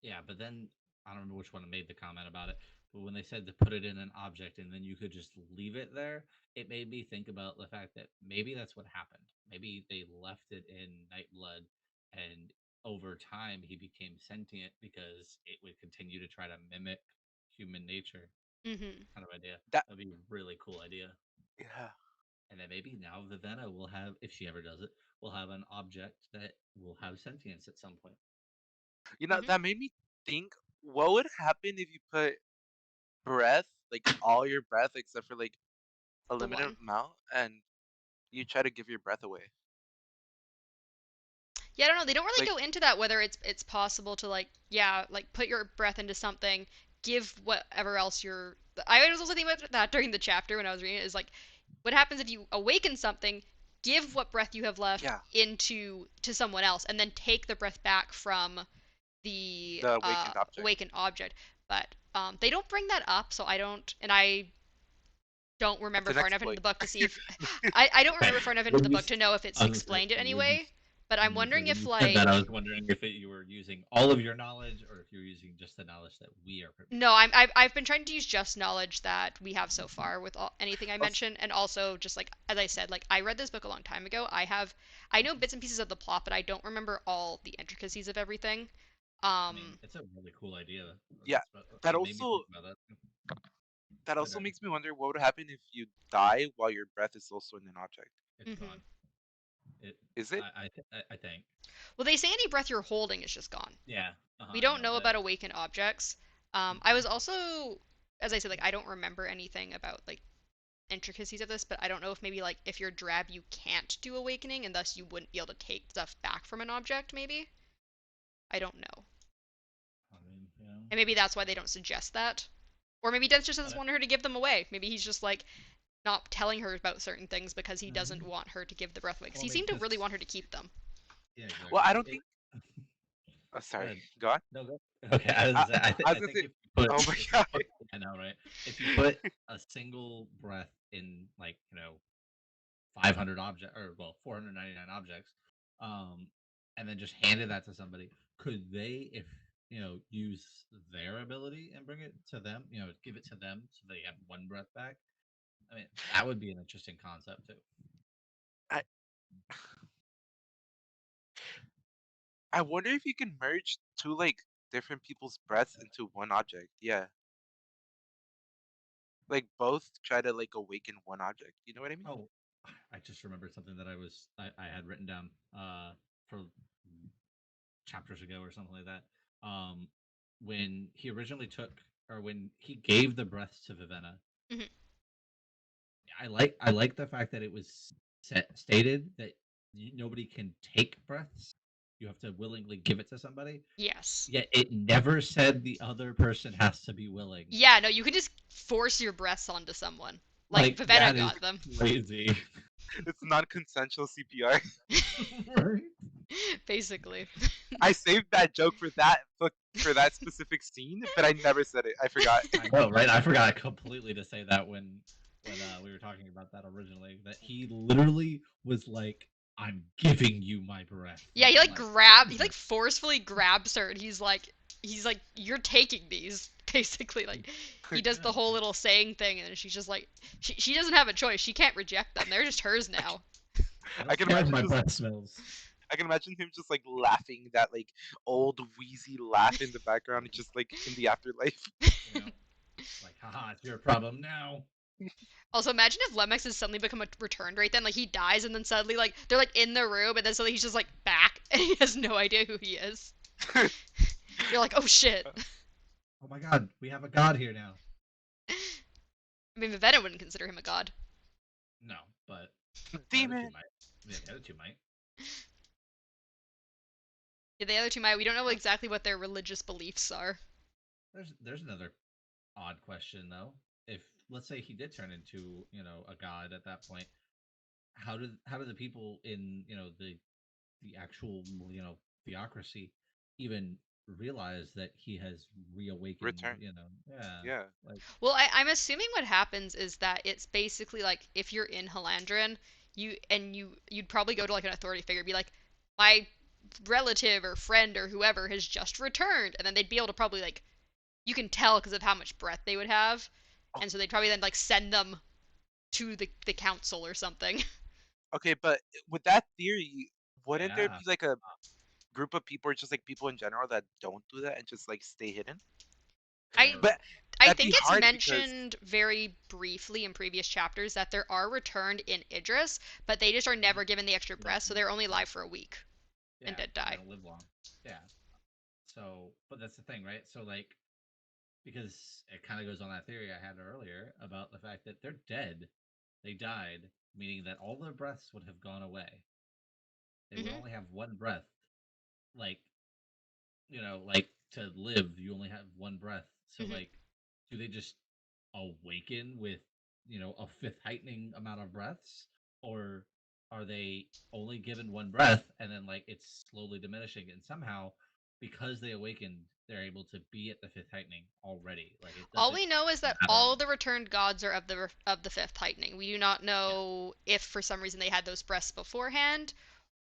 Yeah, but then I don't remember which one made the comment about it, but when they said to put it in an object and then you could just leave it there, it made me think about the fact that maybe that's what happened. Maybe they left it in Nightblood, and over time he became sentient because it would continue to try to mimic human nature, Hmm. kind of idea. That That'd be a really cool idea. yeah. And then maybe now Vivenna will have, if she ever does it, will have an object that will have sentience at some point. You know, Hmm. that made me think what would happen if you put breath, like all your breath except for like a The limited one. amount, and you try to give your breath away. Yeah, I don't know. They don't really Like go into that whether it's possible to like yeah like put your breath into something, give whatever else you're. I was also thinking about that during the chapter when I was reading it. Is like what happens if you awaken something, give what breath you have left yeah, into to someone else, and then take the breath back from the the awakened object. awakened object. But they don't bring that up, so I don't, and I don't It's remember an far enough into exploit. the book to see if I don't remember far enough into When the you, book to know if it's I was gonna say, explained it when you, anyway. But I'm wondering when if you said that, I like was wondering if you were using all of your knowledge or if you're using just the knowledge that we are privy no, I've been trying to use just knowledge that we have so far with anything I Also, mentioned, and also just like as I said, like I read this book a long time ago. I know bits and pieces of the plot, but I don't remember all the intricacies of everything. I mean, Um, it's a really cool idea. yeah, that It made me also think about that. that Go ahead, also Darby. makes me wonder what would happen if you die while your breath is also in an object. It's mhm. gone. It. Is it? I think. Well, they say any breath you're holding is just gone. Yeah. We I don't know know that. about awakened objects. I was also, as I said, like I don't remember anything about like intricacies of this, but I don't know if maybe like if you're drab, you can't do awakening, and thus you wouldn't be able to take stuff back from an object. Maybe I don't know, I mean, you know. and maybe that's why they don't suggest that. Or maybe Death just I doesn't don't, want her to give them away. Maybe he's just like not telling her about certain things because he doesn't no. want her to give the breath away. Because Well, I he mean, seemed to because really want her to keep them. yeah, Well, exactly. I don't It, think. go Sorry, ahead. go on. No, go. Okay, I was I, gonna say, I was I gonna think say. Oh my if you god. put, I know, right? If you put a single breath in, like, 500 object, or well, 499 objects, um, and then just handed that to somebody, could they, if use their ability and bring it to them, give it to them so they have one breath back? I mean, that would be an interesting concept too. I I wonder if you can merge two like different people's breaths into one object. Yeah, like both try to like awaken one object. You know what I mean? Oh, I just remembered something that I had written down for chapters ago or something like that. Um, when he originally took, or when he gave the breaths to Vivenna, Hmm. I like the fact that it was stated that nobody can take breaths. You have to willingly give it to somebody. Yes. Yet it never said the other person has to be willing. Yeah, no, you can just force your breaths onto someone. Like Like Vivenna that is got them. crazy. It's non-consensual CPR. Right? Basically. I saved that joke for that book for that specific scene, but I never said it. I forgot. I know, right? I forgot completely to say that when we were talking about that originally. That he literally was like, "I'm giving you my breath." Yeah, Like, he I'm like like, grab he "What?" like forcefully grabs her and he's like you're taking these basically like he does the Yeah, whole little saying thing and she's just like she doesn't have a choice. She can't reject them. They're just hers I can, now. I I don't can care if imagine my just breath smells. I can imagine him just like laughing that like old wheezy laugh in the background, just like in the afterlife. You know, like, haha, it's your problem now. Also, imagine if Lemex has suddenly become a returned right then. Like he dies and then suddenly like they're like in the room and then suddenly he's just like back and he has no idea who he is. You're like, oh shit. Oh my god, we have a god here now. I mean, Vivetta wouldn't consider him a god. No, but the other two Demon. might. Yeah, the other two might. Yeah, the other two might. We don't know Huh. exactly what their religious beliefs are. There's another odd question though. If, let's say, he did turn into a god at that point, how do the people in the actual theocracy even realize that he has reawakened? Return. Yeah, Yeah. like, Well, I'm assuming what happens is that it's basically like if you're in Halandrin, you'd probably go to like an authority figure, be like, my relative or friend or whoever has just returned, and then they'd be able to probably like you can tell because of how much breath they would have, Oh, and so they'd probably then like send them to the council or something. okay, but with that theory, wouldn't there Yeah. be like a group of people, or just like people in general, that don't do that and just like stay hidden? I But I that'd be think it's hard because mentioned very briefly in previous chapters that there are returned in Idris, but they just are Mhm. never given the extra They don't. breath, so they're only Yeah. alive for a week and Yeah. dead They die. don't live long. Yeah. So, but that's the thing, right? So, like, because it kind of goes on that theory I had earlier about the fact that they're dead. They died, meaning that all their breaths would have gone away. They would Hmm. only have one breath. Like, like to live, you only have one breath. So, Hmm. like, do they just awaken with, a fifth heightening amount of breaths? Or are they only given one breath and then, like, it's slowly diminishing? And somehow, because they awakened, they're able to be at the fifth heightening already. Like, it All doesn't we know is that matter. all the returned gods are of the fifth heightening. We do not Yeah. know if for some reason they had those breaths beforehand,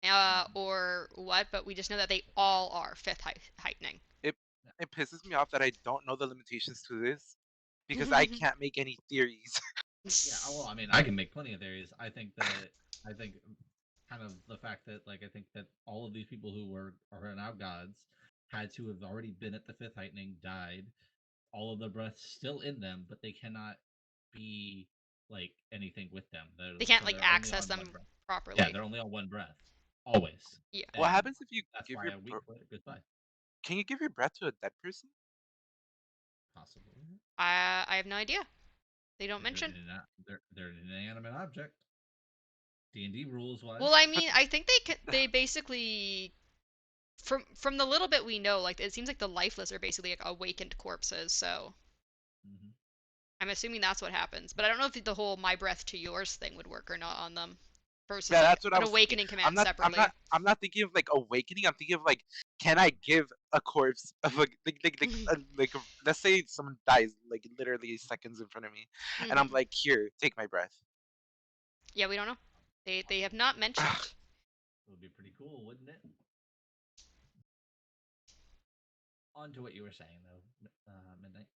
Mhm. or what, but we just know that they all are fifth heightening. it Yeah. it pisses me off that I don't know the limitations to this because I can't make any theories. Yeah, well, I mean, I can make plenty of theories. I think kind of the fact that, like, I think that all of these people who are now gods had to have already been at the fifth heightening, died, all of their breaths still in them, but they cannot be like anything with them. They can't So like they're only access on one them breath. Yeah, properly. they're only on one breath, always, Yeah. What and happens if you that's give why your a week later, goodbye, can you give your breath to a dead person? possibly. I have no idea. They don't mention. They're an inanimate object. D&D rules Well, wise. I mean, I think they basically from the little bit we know, like it seems like the lifeless are basically like awakened corpses. So Hmm. I'm assuming that's what happens. But I don't know if the whole my breath to yours thing would work or not on them versus Yeah, like that's what I an was thinking. awakening command separately. I'm not thinking of like awakening. I'm thinking of like, can I give a corpse of like let's say someone dies like literally seconds in front of me, and I'm Hmm. like, here, take my breath. Yeah, we don't know. They have not mentioned. It would be pretty cool, wouldn't it? On to what you were saying, though, Midnight.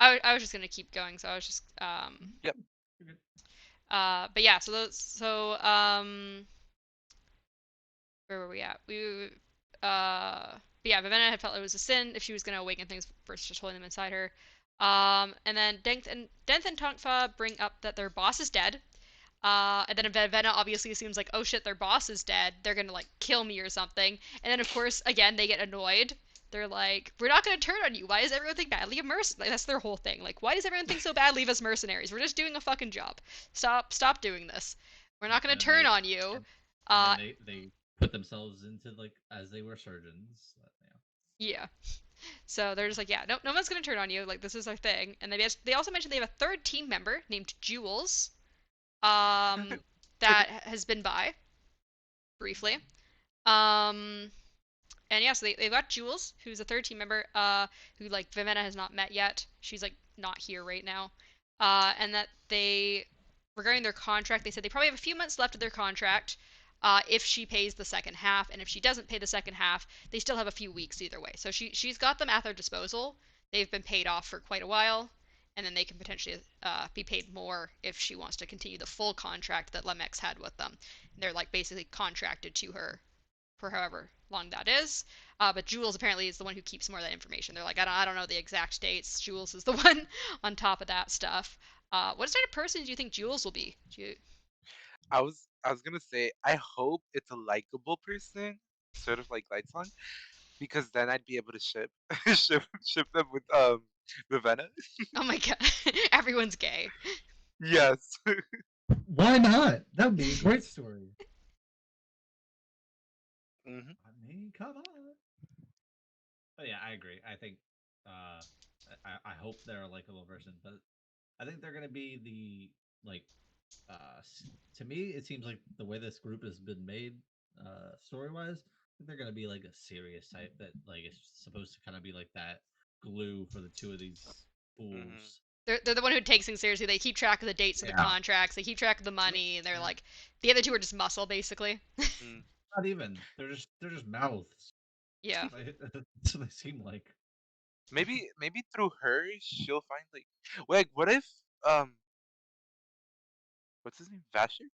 I was just gonna keep going, so I was just Yep. You're good. but yeah, where were we at? But yeah, Vivenna had felt it was a sin if she was gonna awaken things versus just holding them inside her. And then Denth and Tonkfa bring up that their boss is dead. And then Vivenna obviously assumes like, oh shit, their boss is dead. They're gonna like kill me or something. And then of course again they get annoyed. They're like, we're not gonna turn on you. Why does everyone think badly of mercenaries? Like, that's their whole thing. Like, why does everyone think so badly of us mercenaries? We're just doing a fucking job. Stop doing this. We're Yeah, not gonna turn on you. and, and Uh, then they put themselves into, like, as they were surgeons. yeah. So they're just like, yeah, no one's gonna turn on you. Like, this is our thing. And they also mentioned they have a third team member named Jules, um, that has been by briefly. Um, and yeah, so they've got Jules, who's a third team member, who like Vivenna has not met yet. She's like not here right now. And that they, regarding their contract, they said they probably have a few months left of their contract. If she pays the second half, and if she doesn't pay the second half, they still have a few weeks either way. So she's got them at their disposal. They've been paid off for quite a while, and then they can potentially be paid more if she wants to continue the full contract that Lemex had with them. They're like basically contracted to her for however long that is. But Jules apparently is the one who keeps more of that information. They're like, I don't know the exact dates. Jules is the one on top of that stuff. What sort of person do you think Jules will be? I was gonna say I hope it's a likable person, sort of like Lightsong, because then I'd be able to ship them with Ravenna. Oh my god, everyone's gay. Yes. Why not? That would be a great story. Hmm. I mean, come on. But yeah, I agree. I think uh, I hope they're a likable person, but I think they're gonna be like to me it seems like the way this group has been made story wise, they're gonna be like a serious type that like is supposed to kind of be like that glue for the two of these Hmm. fools. They're the one who takes things seriously. They keep track of the dates of the Yeah. contracts. They keep track of the Yep. money. And they're Yeah. like, the other two are just muscle, basically. Mm. Not even. They're just mouths. Yeah. That's what they seem like. maybe through her she'll find like what if um what's his name? Vasher?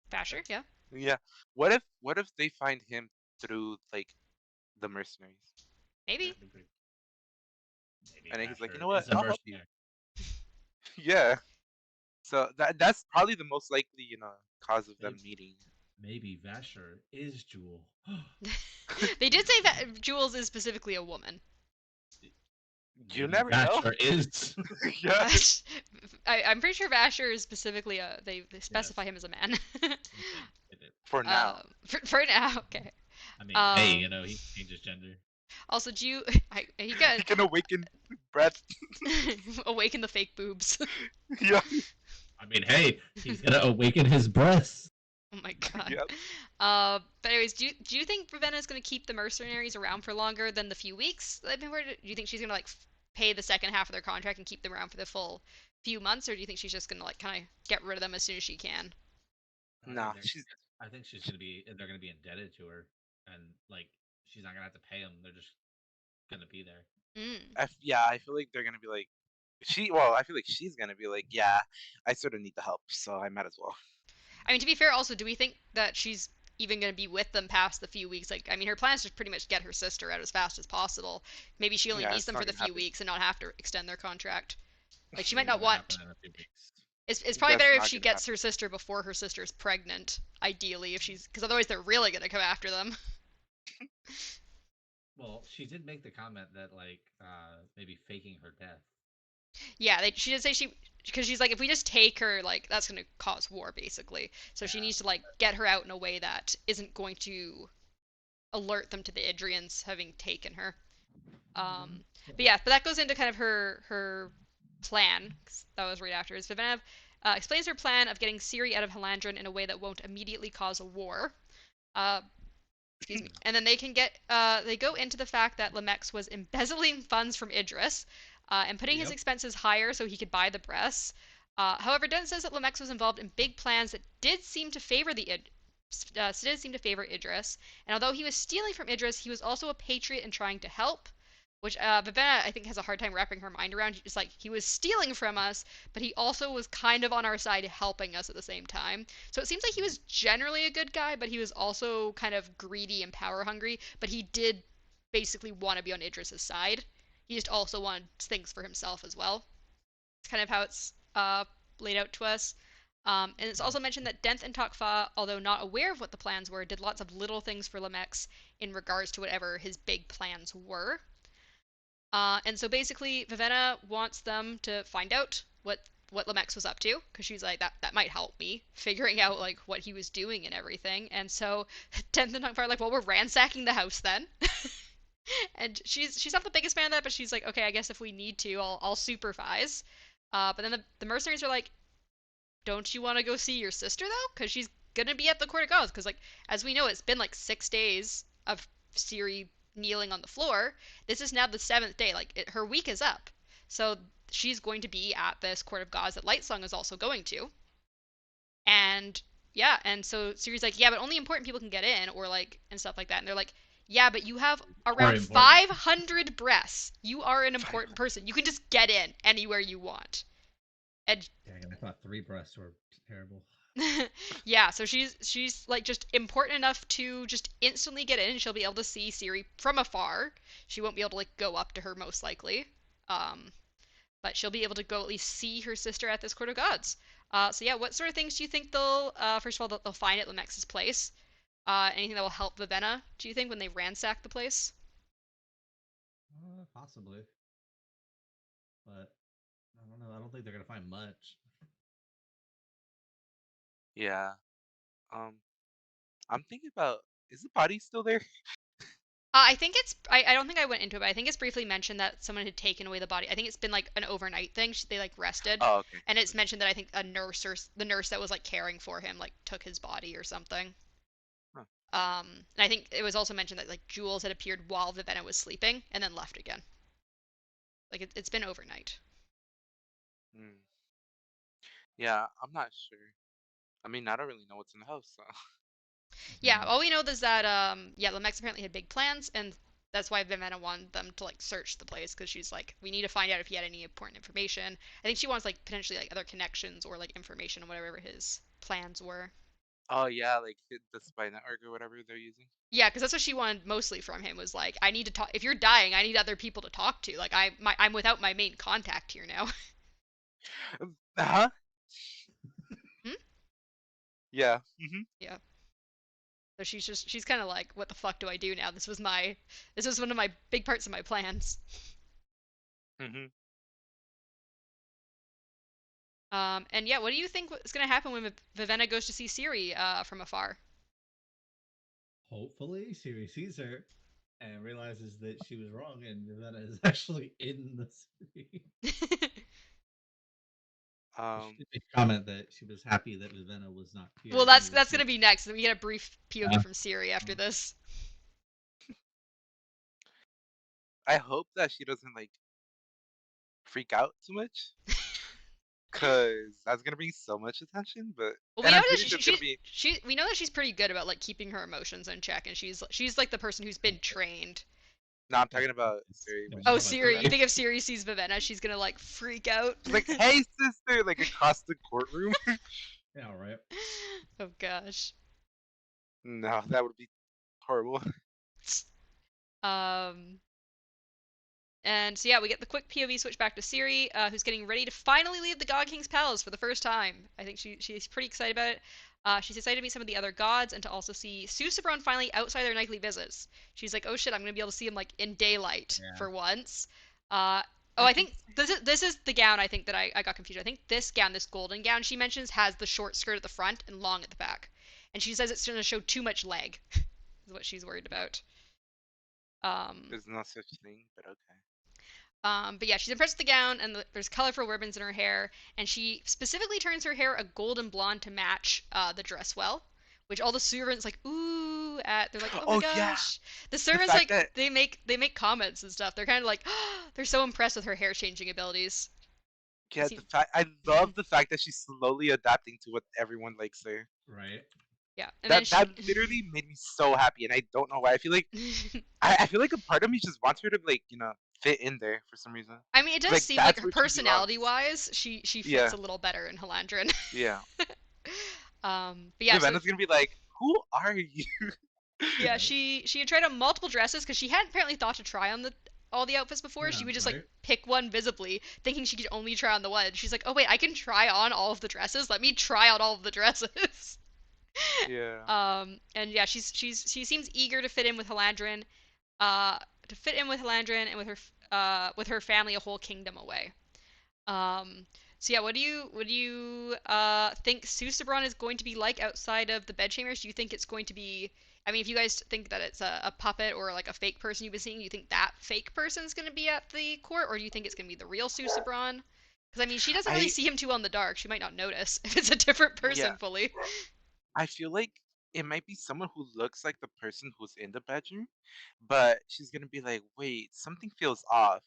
Vasher, yeah, Yeah. What if they find him through like the mercenaries? maybe. That'd be great. Maybe And then he's like, you Vasher know what? is a I'll help you. mercenary. Yeah. So that's probably the most likely, cause of them Maybe, meeting. maybe Vasher is Jewel. They did say that Jules is specifically a woman. You Maybe never know. Vasher is. Yeah. I'm pretty sure Vasher is specifically a. They specify Yes, him as a man. it did. It did. For now. For now, okay. I mean, hey, Um, he can change his gender. Also, do you? He got He can awaken breath. awaken the fake boobs. Yeah. I mean, hey, he's gonna awaken his breasts. Oh my god. Yep. But anyways, do you think Ravenna is going to keep the mercenaries around for longer than the few weeks they've been? Do you think she's going to like pay the second half of their contract and keep them around for the full few months, or do you think she's just going to like kind of get rid of them as soon as she can? I think Nah, they're. she's I think she's gonna be. They're gonna be indebted to her, and like she's not gonna have to pay them. They're just gonna be there. Mm. yeah, I feel like they're gonna be like well, I feel like she's gonna be like, yeah, I sort of need the help, so I might as well. I mean, to be fair, also, do we think that she's even going to be with them past the few weeks? Like, I mean, her plan is to pretty much get her sister out as fast as possible. Maybe she only Yeah, needs it's them for not the gonna few happen. weeks and not have to extend their contract. Like, she It might ain't not gonna happen want. in a few weeks. It's probably That's better if not she gonna gets happen. her sister before her sister's pregnant, ideally, if she's because otherwise they're really gonna come after them. Well, she did make the comment that like maybe faking her death. Yeah, she did say she because she's like if we just take her, like that's gonna cause war basically. So she Yeah. needs to like get her out in a way that isn't going to alert them to the Idrians having taken her. Um, but yeah, but that goes into kind of her plan. 'Cause that was right after. Is Vivenna explains her plan of getting Ciri out of Halandron in a way that won't immediately cause a war. Uh, excuse me. And then they go into the fact that Lemex was embezzling funds from Idris and putting his Yep. expenses higher so he could buy the breasts. However, Dent says that Lemex was involved in big plans that did seem to favor Idris. And although he was stealing from Idris, he was also a patriot and trying to help. Which Vivenna, I think, has a hard time wrapping her mind around. It's like he was stealing from us, but he also was kind of on our side helping us at the same time. So it seems like he was generally a good guy, but he was also kind of greedy and power hungry. But he did basically want to be on Idris's side. He just also wanted things for himself as well. It's kind of how it's laid out to us. And it's also mentioned that Denth and Tokfa, although not aware of what the plans were, did lots of little things for Lemex in regards to whatever his big plans were. And so basically, Vivenna wants them to find out what Lemex was up to because she's like that might help me figuring out like what he was doing and everything. And so Tenth and Tongvar are like, well, we're ransacking the house then. And she's not the biggest fan of that, but she's like, okay, I guess if we need to, I'll supervise. But then the mercenaries are like, don't you want to go see your sister though? Because she's gonna be at the court of gods. Because like as we know, it's been like 6 days of Ciri kneeling on the floor. This is now the seventh day. Like her week is up, so she's going to be at this court of gods that Lightsong is also going to. And yeah, and so Ciri's like, yeah, but only important people can get in, or like and stuff like that. And they're like, yeah, but you have Or around important. 500 breasts. You are an important person. You can just get in anywhere you want. And Dang, I thought 3 breasts were terrible. yeah, so she's like just important enough to just instantly get in and she'll be able to see Ciri from afar. She won't be able to like go up to her most likely. Um, but she'll be able to go at least see her sister at this court of gods. So yeah, what sort of things do you think they'll first of all they'll find at Lemex's place? Anything that will help Vivenna, do you think, when they ransack the place? Possibly, but I don't know. I don't think they're gonna find much. Yeah. Um, I'm thinking about is the body still there? I think it's. I don't think I went into it, but I think it's briefly mentioned that someone had taken away the body. I think it's been like an overnight thing. They like rested, Oh, okay. and it's mentioned that I think a nurse or the nurse that was like caring for him like took his body or something. Huh. And I think it was also mentioned that like Jules had appeared while Vivenna was sleeping and then left again. Like it's been overnight. Hmm. Yeah, I'm not sure. I mean, I don't really know what's in the house, so. Yeah, Mhm. all we know is that yeah, Lemex apparently had big plans, and That's why Vivenna wanted them to like search the place because she's like, we need to find out if he had any important information. I think she wants like potentially like other connections or like information on whatever his plans were. Oh yeah, like the spy network or whatever they're using. Yeah, because that's what she wanted mostly from him was like, I need to talk. If you're dying, I need other people to talk to. Like I'm without my main contact here now. Huh? Hmm? Yeah. Hmm. Yeah. So she's kind of like, what the fuck do I do now? This was one of my big parts of my plans. Hmm. And yeah, what do you think is gonna happen when Vivenna goes to see Ciri from afar? Hopefully, Siri sees her and realizes that she was wrong, and Ravenna is actually in the city. She Um. did make a comment that she was happy that Ravenna was not Well, here and that's was gonna be next. We get a brief POV uh, from Ciri after this. I hope that she doesn't like freak out too much, cause that's gonna bring so much attention. But Well, we and know I'm that pretty sure it's gonna be. we know that she's pretty good about like keeping her emotions in check, and she's like the person who's been trained. No, I'm like talking about Siri you when know, Oh, she talking sees about Ciri, you Siri. Ravenna. think if Ciri sees Vivenna, she's gonna like freak out? She's like, "Hey, sister!" Like across the courtroom. Yeah, right. Oh gosh. No, that would be horrible. Um, And so yeah, we get the quick POV switch back to Ciri, who's getting ready to finally leave the God King's palace for the first time. I think she's pretty excited about it. She's excited to meet some of the other gods and to also see Susebron finally outside their nightly visits. She's like, oh shit, I'm gonna be able to see him like in daylight Yeah. for once. Uh, oh, I I can think this is the gown. I think that I got confused. I think this gown, this golden gown she mentions, has the short skirt at the front and long at the back, and she says it's gonna show too much leg. Is what she's worried about. Um, There's no such thing, but okay. but yeah, she's impressed with the gown, and there's colorful ribbons in her hair, and she specifically turns her hair a golden blonde to match the dress well, which all the servants like ooh at. They're like, oh my Oh yeah, gosh. The the servants fact like that they make comments and stuff. They're kind of like they're so impressed with her hair changing abilities. yeah, See, the fact I love the fact that she's slowly adapting to what everyone likes her. Right. yeah, and then That she. literally made me so happy, and I don't know why. I feel like a part of me just wants her to like fit in there for some reason. I mean, it does Like seem like that's her where she personality belongs. wise, she fits Yeah, a little better in Halandrin. yeah. But yeah, so Vivanna's gonna be like, "Who are you?" yeah, Right. she had tried on multiple dresses because she hadn't apparently thought to try on the all the outfits before. Yeah. She would just like Right. pick one visibly, thinking she could only try on the one. She's like, oh wait, I can try on all of the dresses. Let me try out all of the dresses. Yeah. And yeah, she seems eager to fit in with Halandrin, and with her family a whole kingdom away. Um, so yeah, what do you think Susebron is going to be like outside of the bedchambers? Do you think it's going to be? I mean, if you guys think that it's a puppet or like a fake person you've been seeing, do you think that fake person's going to be at the court, or do you think it's going to be the real Susebron? Because I mean, she doesn't really I see him too on the dark. She might not notice if it's a different yeah. person fully. I feel like it might be someone who looks like the person who's in the bedroom, but she's gonna be like, "Wait, something feels off."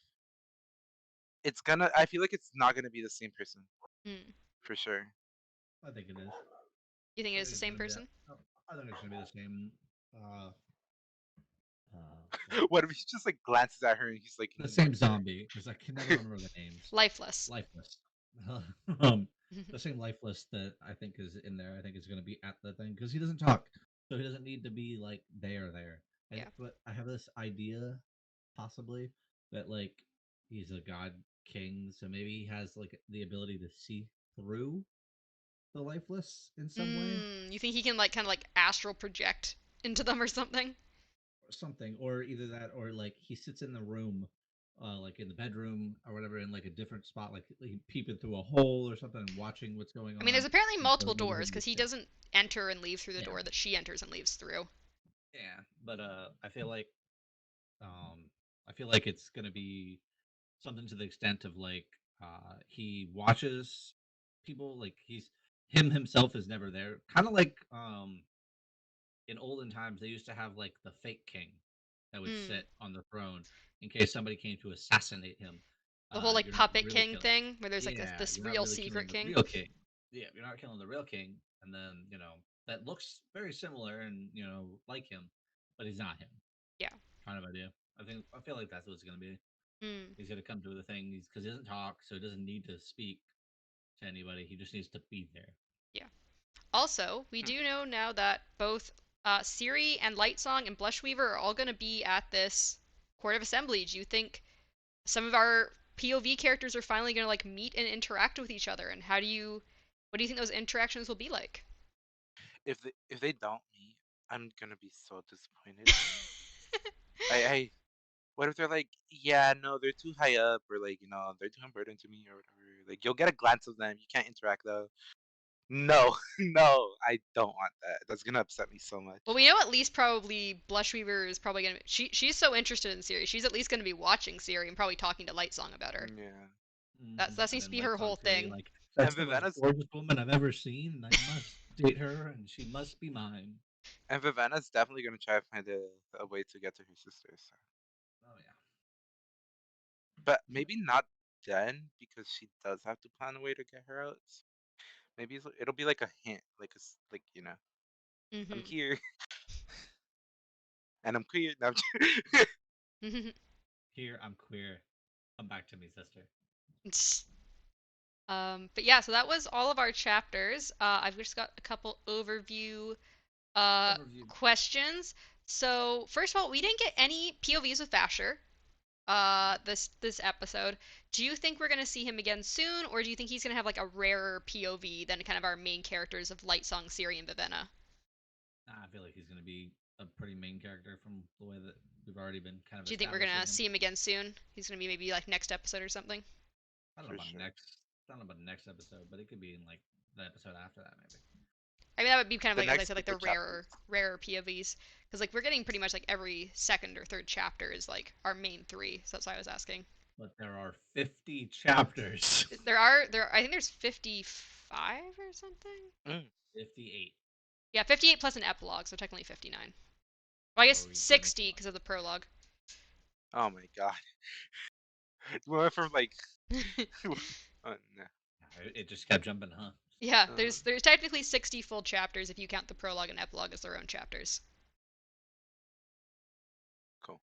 It's gonna. I feel like it's not gonna be the same person Hmm. for sure. I think it is. You think it I is think the it's same gonna be. person? I think it's gonna be the same. Uh, like What if he just like glances at her and he's like the ignoring same zombie because I can never her? remember the names. Lifeless. Lifeless. um, the same lifeless that I think is in there. I think is going to be at the thing because he doesn't talk, so he doesn't need to be like there. Yeah. But I have this idea, possibly that like he's a god king, so maybe he has like the ability to see through the lifeless in some way You think he can like kind of like astral project into them or something? or something, or either that or like he sits in the room. Like in the bedroom or whatever, in like a different spot, like he peeping through a hole or something, and watching what's going I mean, there's on. apparently And so multiple maybe doors he'll be because he safe. doesn't enter and leave through the Yeah, door that she enters and leaves through. yeah, but um, I feel like it's gonna be something to the extent of like he watches people, like he's him himself is never there, kind of like in olden times they used to have like the fake king that would Hmm. sit on the throne in case somebody came to assassinate him. The whole like You're not puppet really king killing. thing where there's like Yeah, this you're not real really killing secret the king. real king. Yeah, you're not killing the real king, and then that looks very similar and like him, but he's not him, Yeah. kind of idea. I feel like that's what it's gonna be. Mm, He's gonna come to the thing because he doesn't talk, so he doesn't need to speak to anybody. He just needs to be there. yeah. Also, we Hmm. do know now that both Ciri and Lightsong and Blushweaver are all going to be at this Court of Assembly. Do you think some of our POV characters are finally going to like meet and interact with each other? And what do you think those interactions will be like? If they don't meet, I'm gonna be so disappointed. I what if they're like, yeah, no, they're too high up, or like, they're too important to me, or whatever. Like, you'll get a glance of them. You can't interact though. No, no, I don't want that. That's gonna upset me so Well, much. we know at least probably Blushweaver is probably gonna. She's so interested in Ciri. She's at least gonna be watching Ciri and probably talking to Lightsong about her. Yeah. That And seems to then be her whole Lightsong's gonna be thing. like, And "That's the most Vivanna's gorgeous woman I've ever seen, and I must date her, and she must be mine." and Vivanna's definitely gonna try to find a way to get to her sisters. So. Oh yeah. But maybe not then because she does have to plan a way to get her out. Maybe it'll be like a hint, like like I'm Hmm. here and I'm queer. No, Here I'm queer. Come back to me, sister. But yeah, so that was all of our chapters. I've just got a couple overview Overview. questions. So first of all, we didn't get any POVs with Vasher this episode. Do you think we're gonna see him again soon, or do you think he's gonna have like a rarer POV than kind of our main characters of Lightsong, Ciri, and Vivenna? I feel like he's gonna be a pretty main character from the way that we've already been kind of Do you think we're gonna establishing him. see him again soon? He's gonna be maybe like next episode or something. I don't know for about sure. next. I don't know about next episode, but it could be in like the episode after that, maybe. I mean, that would be kind of The like, as I next said, like couple the of chapters. rarer POVs, because like we're getting pretty much like every second or third chapter is like our main three. So that's why I was asking. But there are 50 chapters. I think there's 55 or something. Mm. 58. Yeah, 58 plus an epilogue, so technically 59. Well, I So guess are we doing 60 what? because of the prologue. Oh my god. We went from like, oh no. It just kept jumping, huh? Yeah, Uh, there's technically 60 full chapters if you count the prologue and epilogue as their own chapters. cool.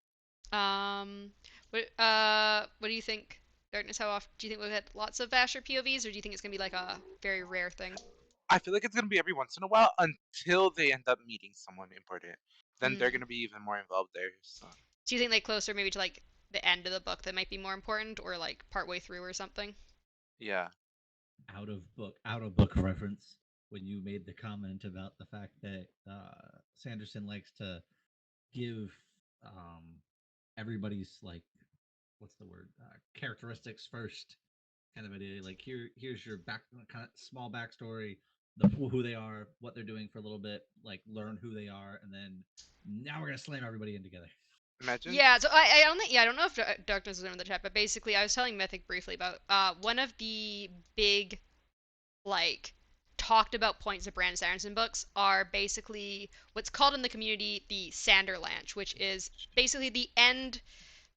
What do you think, Darkness? How often do you think we'll get lots of Vasher POVs, or do you think it's gonna be like a very rare thing? I feel like it's gonna be every once in a while until they end up meeting someone important. Then they're Hmm. gonna be even more involved there. So Do you think like closer maybe to like the end of the book that might be more important, or like partway through or something? yeah. Out of book reference. When you made the comment about the fact that Sanderson likes to give um, everybody's like, what's the word, characteristics first, kind of idea. Like here's your back, kind of small backstory, who they are, what they're doing for a little bit, like learn who they are, and then now we're gonna slam everybody in together. Imagine. Yeah, so I don't think yeah I don't know if Darkness was in the chat, but basically I was telling Mythic briefly about one of the big like talked about points of Brandon Sanderson books are basically what's called in the community the Sanderlanche, which is basically the end,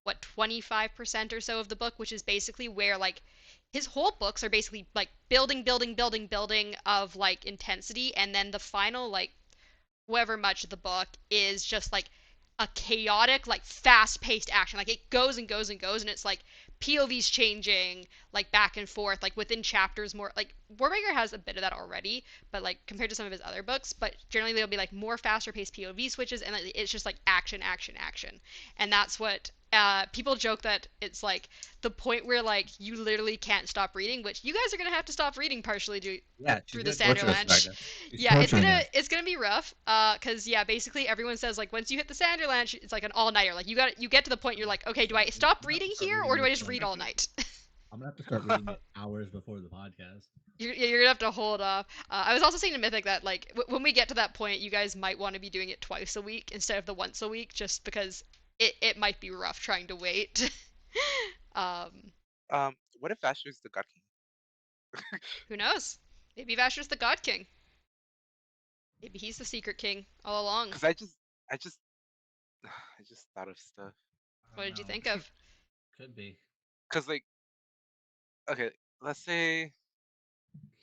what, 25% or so of the book, which is basically where like his whole books are basically like building, building, building, building of like intensity, and then the final like however much of the book is just like a chaotic, like fast paced action. Like it goes and goes and goes, and it's like POVs changing, like back and forth, like within chapters more. Like Warbreaker has a bit of that already, but like compared to some of his other books, but generally there'll be like more faster paced POV switches, and like, it's just like action, action, action, and that's what. People joke that it's like the point where like you literally can't stop reading, which you guys are gonna have to stop reading partially Yeah, she's through the gonna torture us, Sanderlanche. Ragnar. She's Yeah, it's torturing gonna us. it's gonna be rough. Cause yeah, basically everyone says like once you hit the Sanderland, it's like an all nighter. Like you get to the point you're like, okay, do I stop I'm gonna have reading to start here reading or do I this just like read all night? I'm gonna have to start reading it hours before the podcast. You're gonna have to hold off. I was also saying to Mythic that like when we get to that point, you guys might want to be doing it twice a week instead of the once a week, just because it might be rough trying to wait. um, What if Asher's the God King? who knows? Maybe Vasher's the God King. Maybe he's the secret king all along. Cause I just, I just thought of stuff. I What don't did you know. think of? Could be. Cause like, okay, let's say,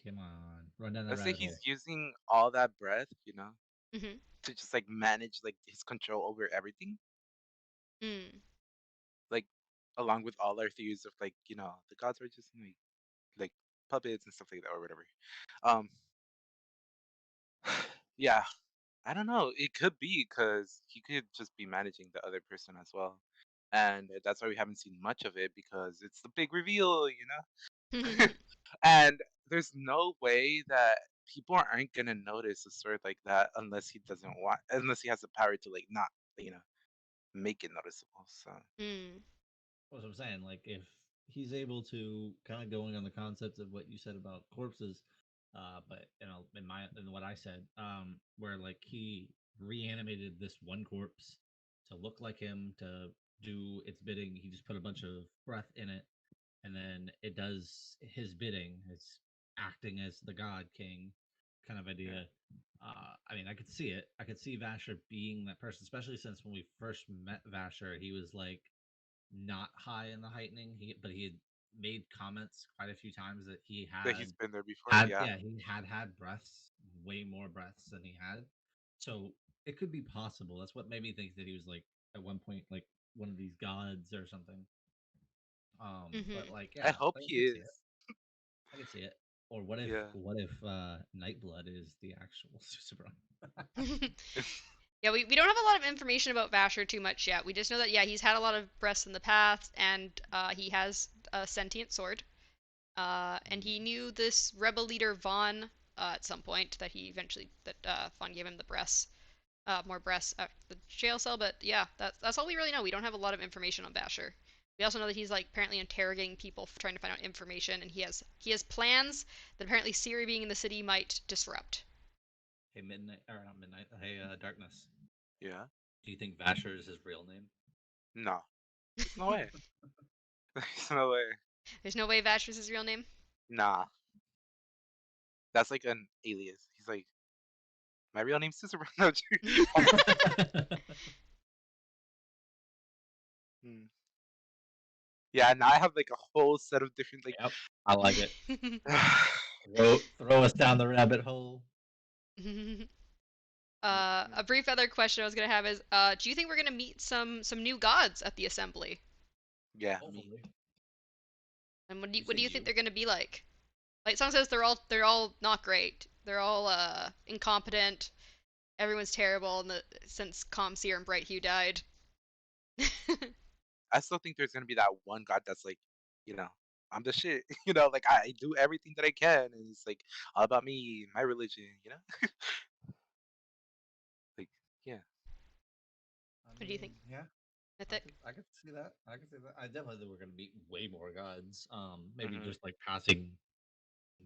Come on, run down that let's say rabbit he's hole. using all that breath, Mm-hmm. to just like manage like his control over everything. Mm. along with all our theories of like the gods are just like puppets and stuff like that or whatever. Um, yeah, I don't know. It could be because he could just be managing the other person as well, and that's why we haven't seen much of it because it's the big reveal. And there's no way that people aren't gonna notice a sword like that unless he has the power to like not you know make it noticeable. So Mm. That's what I'm saying. Like, if he's able to kind of going on the concept of what you said about corpses, but in what I said, where like he reanimated this one corpse to look like him to do its bidding. He just put a bunch of breath in it, and then it does his bidding. It's acting as the god king kind of yeah, idea. I mean, I could see it. I could see Vasher being that person, especially since when we first met Vasher, he was like not high in the heightening. But he had made comments quite a few times that he that had he's been there before. had Yeah, yeah he had breaths, way more breaths than he had. So it could be possible. That's what made me think that he was like at one point like one of these gods or something. But Mhm. like I yeah, hope I he could see it. is. I could see it. Or what if Yeah. Nightblood is the actual Susubra? Yeah, we don't have a lot of information about Vasher too much yet. We just know that yeah, he's had a lot of breaths in the past, and he has a sentient sword. And he knew this rebel leader Vaughn at some point that he eventually that Vaughn gave him the breaths, more breaths at the jail cell. But yeah, that's all we really know. We don't have a lot of information on Vasher. We also know that he's like apparently interrogating people trying to find out information, and he has plans that apparently Siri being in the city might disrupt. Hey, midnight or not midnight? Hey, darkness. Yeah. Do you think Vasher is his real name? No. There's no way. There's no way. There's no way Vasher's his real name. Nah. That's like an alias. He's like, my real name's Cicero. No, Hmm. Yeah, now I have like a whole set of different like Yep, I like it. Throw us down the rabbit hole. A brief other question I was gonna have is, do you think we're gonna meet some new gods at the assembly? yeah, me. Hopefully. And what do you You what say do you think you? they're gonna be like? Like someone says they're all not great. They're all incompetent. Everyone's terrible since Comseer and Brighthue died. I still think there's gonna be that one god that's like, you know, I'm the shit. Like I do everything that I can, and it's like all about me, my religion. Like, yeah. I What do you mean, think, yeah, Mythic? I could see that. I could see that. I definitely think we're gonna meet way more gods. Maybe Hmm. just like passing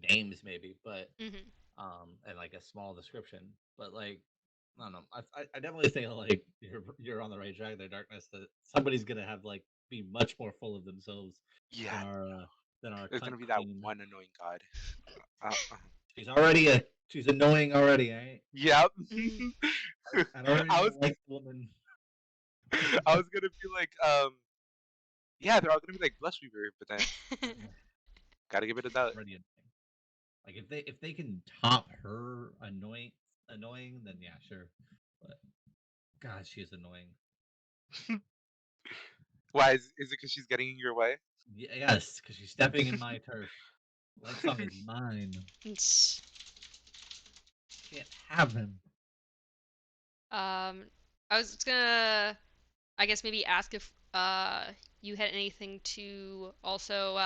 names, maybe, but Hmm. and like a small description. But like, I don't know. I definitely think like you're on the right track there, darkness. That somebody's gonna have like be much more full of themselves than Yeah, our there's cunt gonna be that queen. one annoying god. Uh. She's annoying already. Yep. I already I was don't like the woman. I was gonna be like, yeah, they're all gonna be like Blush Weaver, but then gotta give it a doubt. Already annoying. Like if they can top her annoying, then yeah, sure. But God, she is annoying. Why is it because she's getting in your way? Yes, because she's stepping in my turf. Light song is mine. Can't have him. um, I was gonna, I guess maybe ask if you had anything to also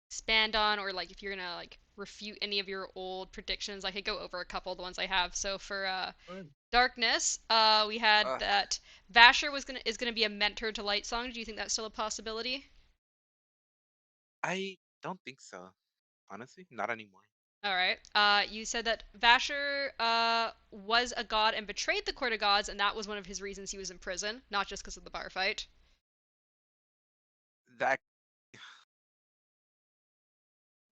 expand on, or like if you're gonna like refute any of your old predictions. I could go over a couple of the ones I have. So for Good. Darkness, we had uh, that Vasher is gonna be a mentor to Lightsong. Do you think that's still a possibility? I don't think so. Honestly, not anymore. All right. You said that Vasher was a god and betrayed the court of gods, and that was one of his reasons he was in prison, not just because of the bar fight. That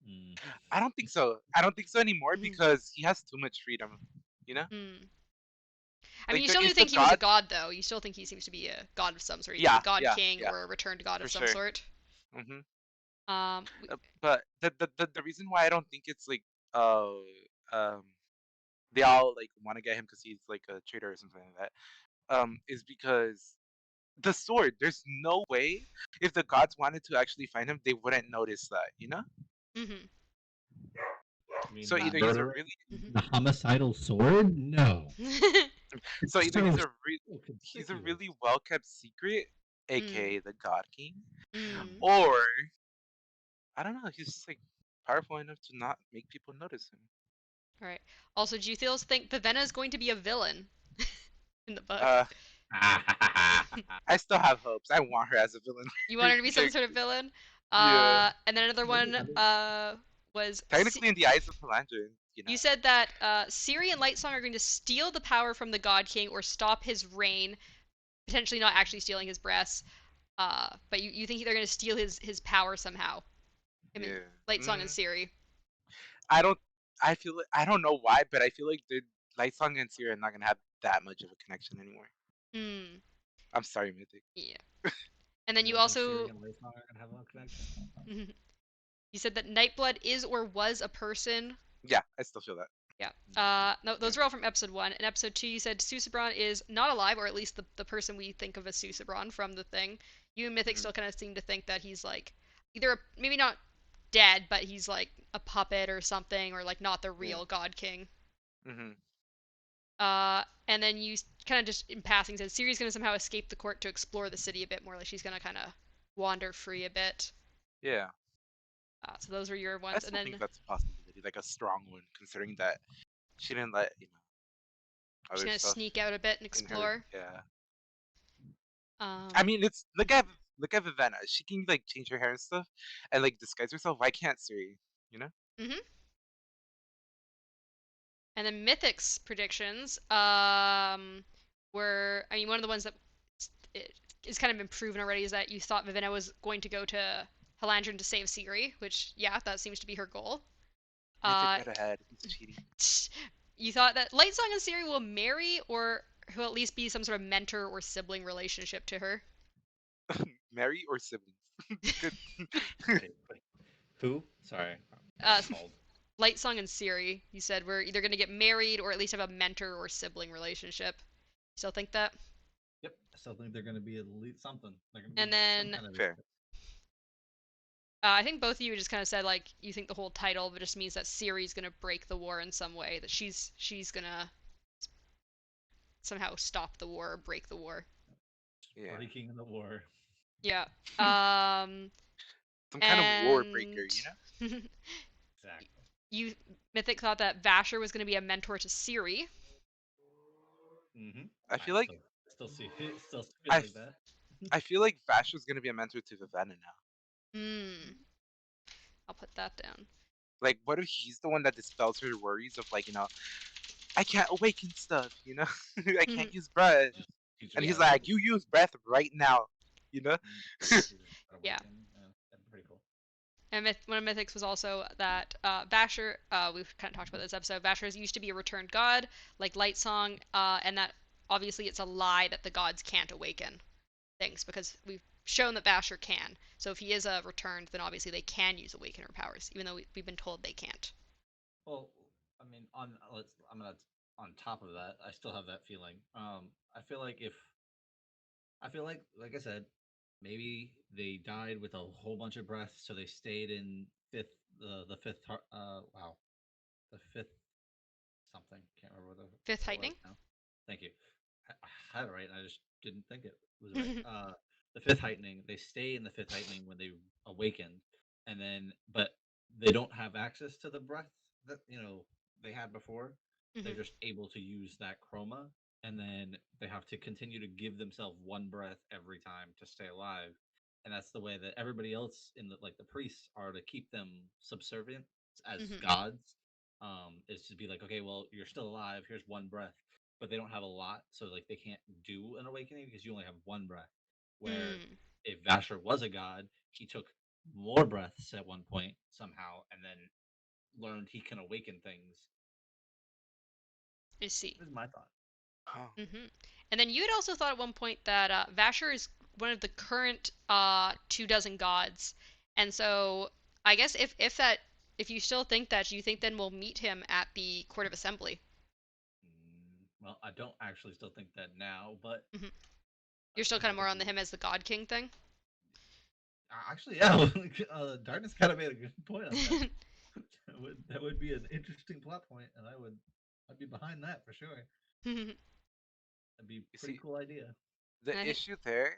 Mm. I don't think so. I don't think so anymore because he has too much freedom. You know, Hmm. I mean, like you there still do is the think he was a god. god, though. You still think he seems to be a god of some sort. He's a Yeah, god yeah, king yeah, or a returned god for of some sure. sort. Hmm. Um, we, But the reason why I don't think it's like uh um they all like want to get him because he's like a traitor or something like that is because the sword. There's no way if the gods wanted to actually find him, they wouldn't notice that, you know? Mhm. I mean, So the Uh, either he's a murder, really mhm. the homicidal sword? No. so either So, so he's a conspicuous. really well kept secret, Mm. aka the God King, Mm. or I don't know, he's just like powerful enough to not make people notice him. All right. Also, do you still think Vivenna is going to be a villain in the book? Uh, I still have hopes. I want her as a villain You want her to be some sort of character. villain? Yeah, And then another Maybe, one I mean, was technically in the eyes of Palandra, you know. you said that Ciri and Lightsong are going to steal the power from the God King or stop his reign, potentially not actually stealing his breasts. But you think they're going to steal his power somehow? I mean, Yeah. Lightsong and Mm, Ciri. I don't. I feel like I don't know why, but I feel like the Lightsong and Sierra are not gonna have that much of a connection anymore. Hmm. I'm sorry, Mythic. Yeah. And then you you don't think Siri also and Latham are gonna have a connection? you said that Nightblood is or was a person. Yeah, I still feel that. Yeah. No, Yeah. those are all from episode 1. In episode 2, you said Susebron is not alive, or at least the person we think of as Susebron from the thing. You and Mythic Hmm. still kind of seem to think that he's like either maybe not dead, but he's like a puppet or something, or like not the Yeah. real God King. Hmm. And then you kind of just in passing said Ciri's gonna somehow escape the court to explore the city a bit more. Like she's gonna kind of wander free a bit. Yeah. So those were your I ones, and still think then that's a possibility, like a strong one, considering that she didn't let she's other gonna stuff sneak out a bit and in her. explore. Yeah. I Um, mean, it's look at Vivenna. She can like change her hair and stuff, and like disguise herself. Why can't Siri? You know? mhm. And then Mythic's predictions were, I mean, one of the ones that is kind of been proven already is that you thought Vivenna was going to go to Halandrin to save Ciri, which, yeah, that seems to be her goal. Mythic Uh, read ahead. He's cheating. you thought that Lightsong and Ciri will marry or will at least be some sort of mentor or sibling relationship to her. Marry or siblings? Good. Wait. Who? Sorry, I'm uh, appalled. Lightsong and Ciri, you said, we're either going to get married or at least have a mentor or sibling relationship. Still think that? Yep, I still think they're gonna be at least something. They're gonna And be some then kind of Fair. I think both of you just kind of said like you think the whole title just means that Ciri's gonna break the war in some way, that she's gonna somehow stop the war or break the war. Yeah. breaking the war. Yeah. Um, Some kind of Warbreaker, and you know? Exactly. you Mythic thought that Vasher was gonna be a mentor to Ciri. Mm-hmm. I I feel like still see it, still see it I, like f- that. I feel like Vash was gonna be a mentor to Vivenna now. Hmm. I'll put that down. Like, what if he's the one that dispels her worries of like, I can't awaken stuff, I can't use breath, Teach her and how he's Yeah. to like, you use breath right now, you know? teach her how to Yeah. awaken. That'd be pretty cool. And one of Mythic's was also that Vasher, we've kind of talked about this episode, Vasher used to be a returned god, like Lightsong, and that obviously it's a lie that the gods can't awaken things, because we've shown that Vasher can. So if he is a returned, then obviously they can use Awakener powers, even though we've been told they can't. Well, I mean, I'm gonna on top of that, I still have that feeling. I feel like if I feel like I said, maybe they died with a whole bunch of breaths, so they stayed in fifth, the fifth, wow, the fifth something. Can't remember Fifth what it was Heightening? now. Thank you. I had it right, and I just didn't think it was right. The fifth heightening. They stay in the fifth heightening when they awaken, and then but they don't have access to the breath that they had before. They're just able to use that chroma, and then they have to continue to give themselves one breath every time to stay alive. And that's the way that everybody else in the priests are to keep them subservient as gods, is to be like, okay, well, you're still alive. Here's one breath, but they don't have a lot, so like they can't do an awakening because you only have one breath. Where Mm, if Vasher was a god, he took more breaths at one point somehow, and then learned he can awaken things. I see. This is my thought. Oh. And then you had also thought at one point that Vasher is one of the current 2 dozen gods, and so I guess if you still think that, you think then we'll meet him at the Court of Assembly. Well, I don't actually still think that now, but You're still I kind of think more that'd on the be him as the God King thing. actually, yeah. Darkness kind of made a good point on that. That would be an interesting plot point, and I'd be behind that for sure. And That'd be a You pretty see, cool idea. the I think issue there,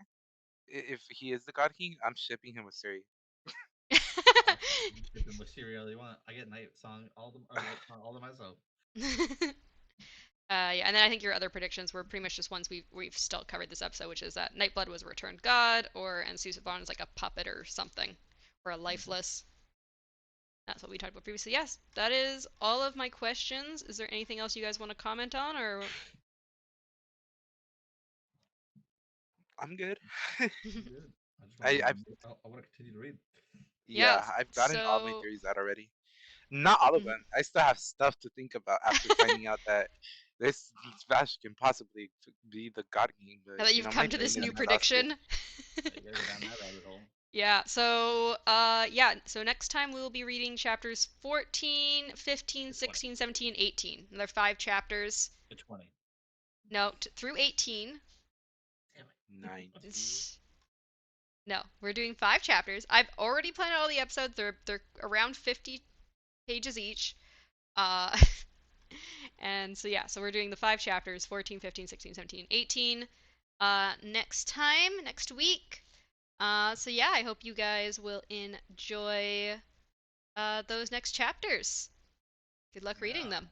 if he is the God King, I'm shipping him with Suri. Oh, you can them with Siri all you want. I get Night Song all the or Night Song all to myself. Yeah, and then I think your other predictions were pretty much just ones we've still covered this episode, which is that Nightblood was a returned god, or and Susan Vaughn is like a puppet or something, or a Mm-hmm. lifeless. That's what we talked about previously. Yes, that is all of my questions. Is there anything else you guys want to comment on, or? I'm good. I'm good. I just want to I, read. I've I want to continue to read. Yeah. yeah, I've gotten all my So. theories out already. Not all of Mhm. them. I still have stuff to think about after finding out that this Smash can possibly be the God King, but Now that you you've know my come to Yeah, this brain is new down that. exhausted. prediction. You gotta go down that rabbit hole. Yeah, so so next time we will be reading chapters 14, 15, To 20. 16, 17, 18. Another 5 chapters. To 20. No, through 18. Damn it. 19. No, we're doing 5 chapters. I've already planned out all the episodes. They're around 50 pages each. Uh and so yeah, so we're doing the 5 chapters, 14, 15, 16, 17, 18 next time, next week. So yeah, I hope you guys will enjoy those next chapters. Good luck reading Yeah. them.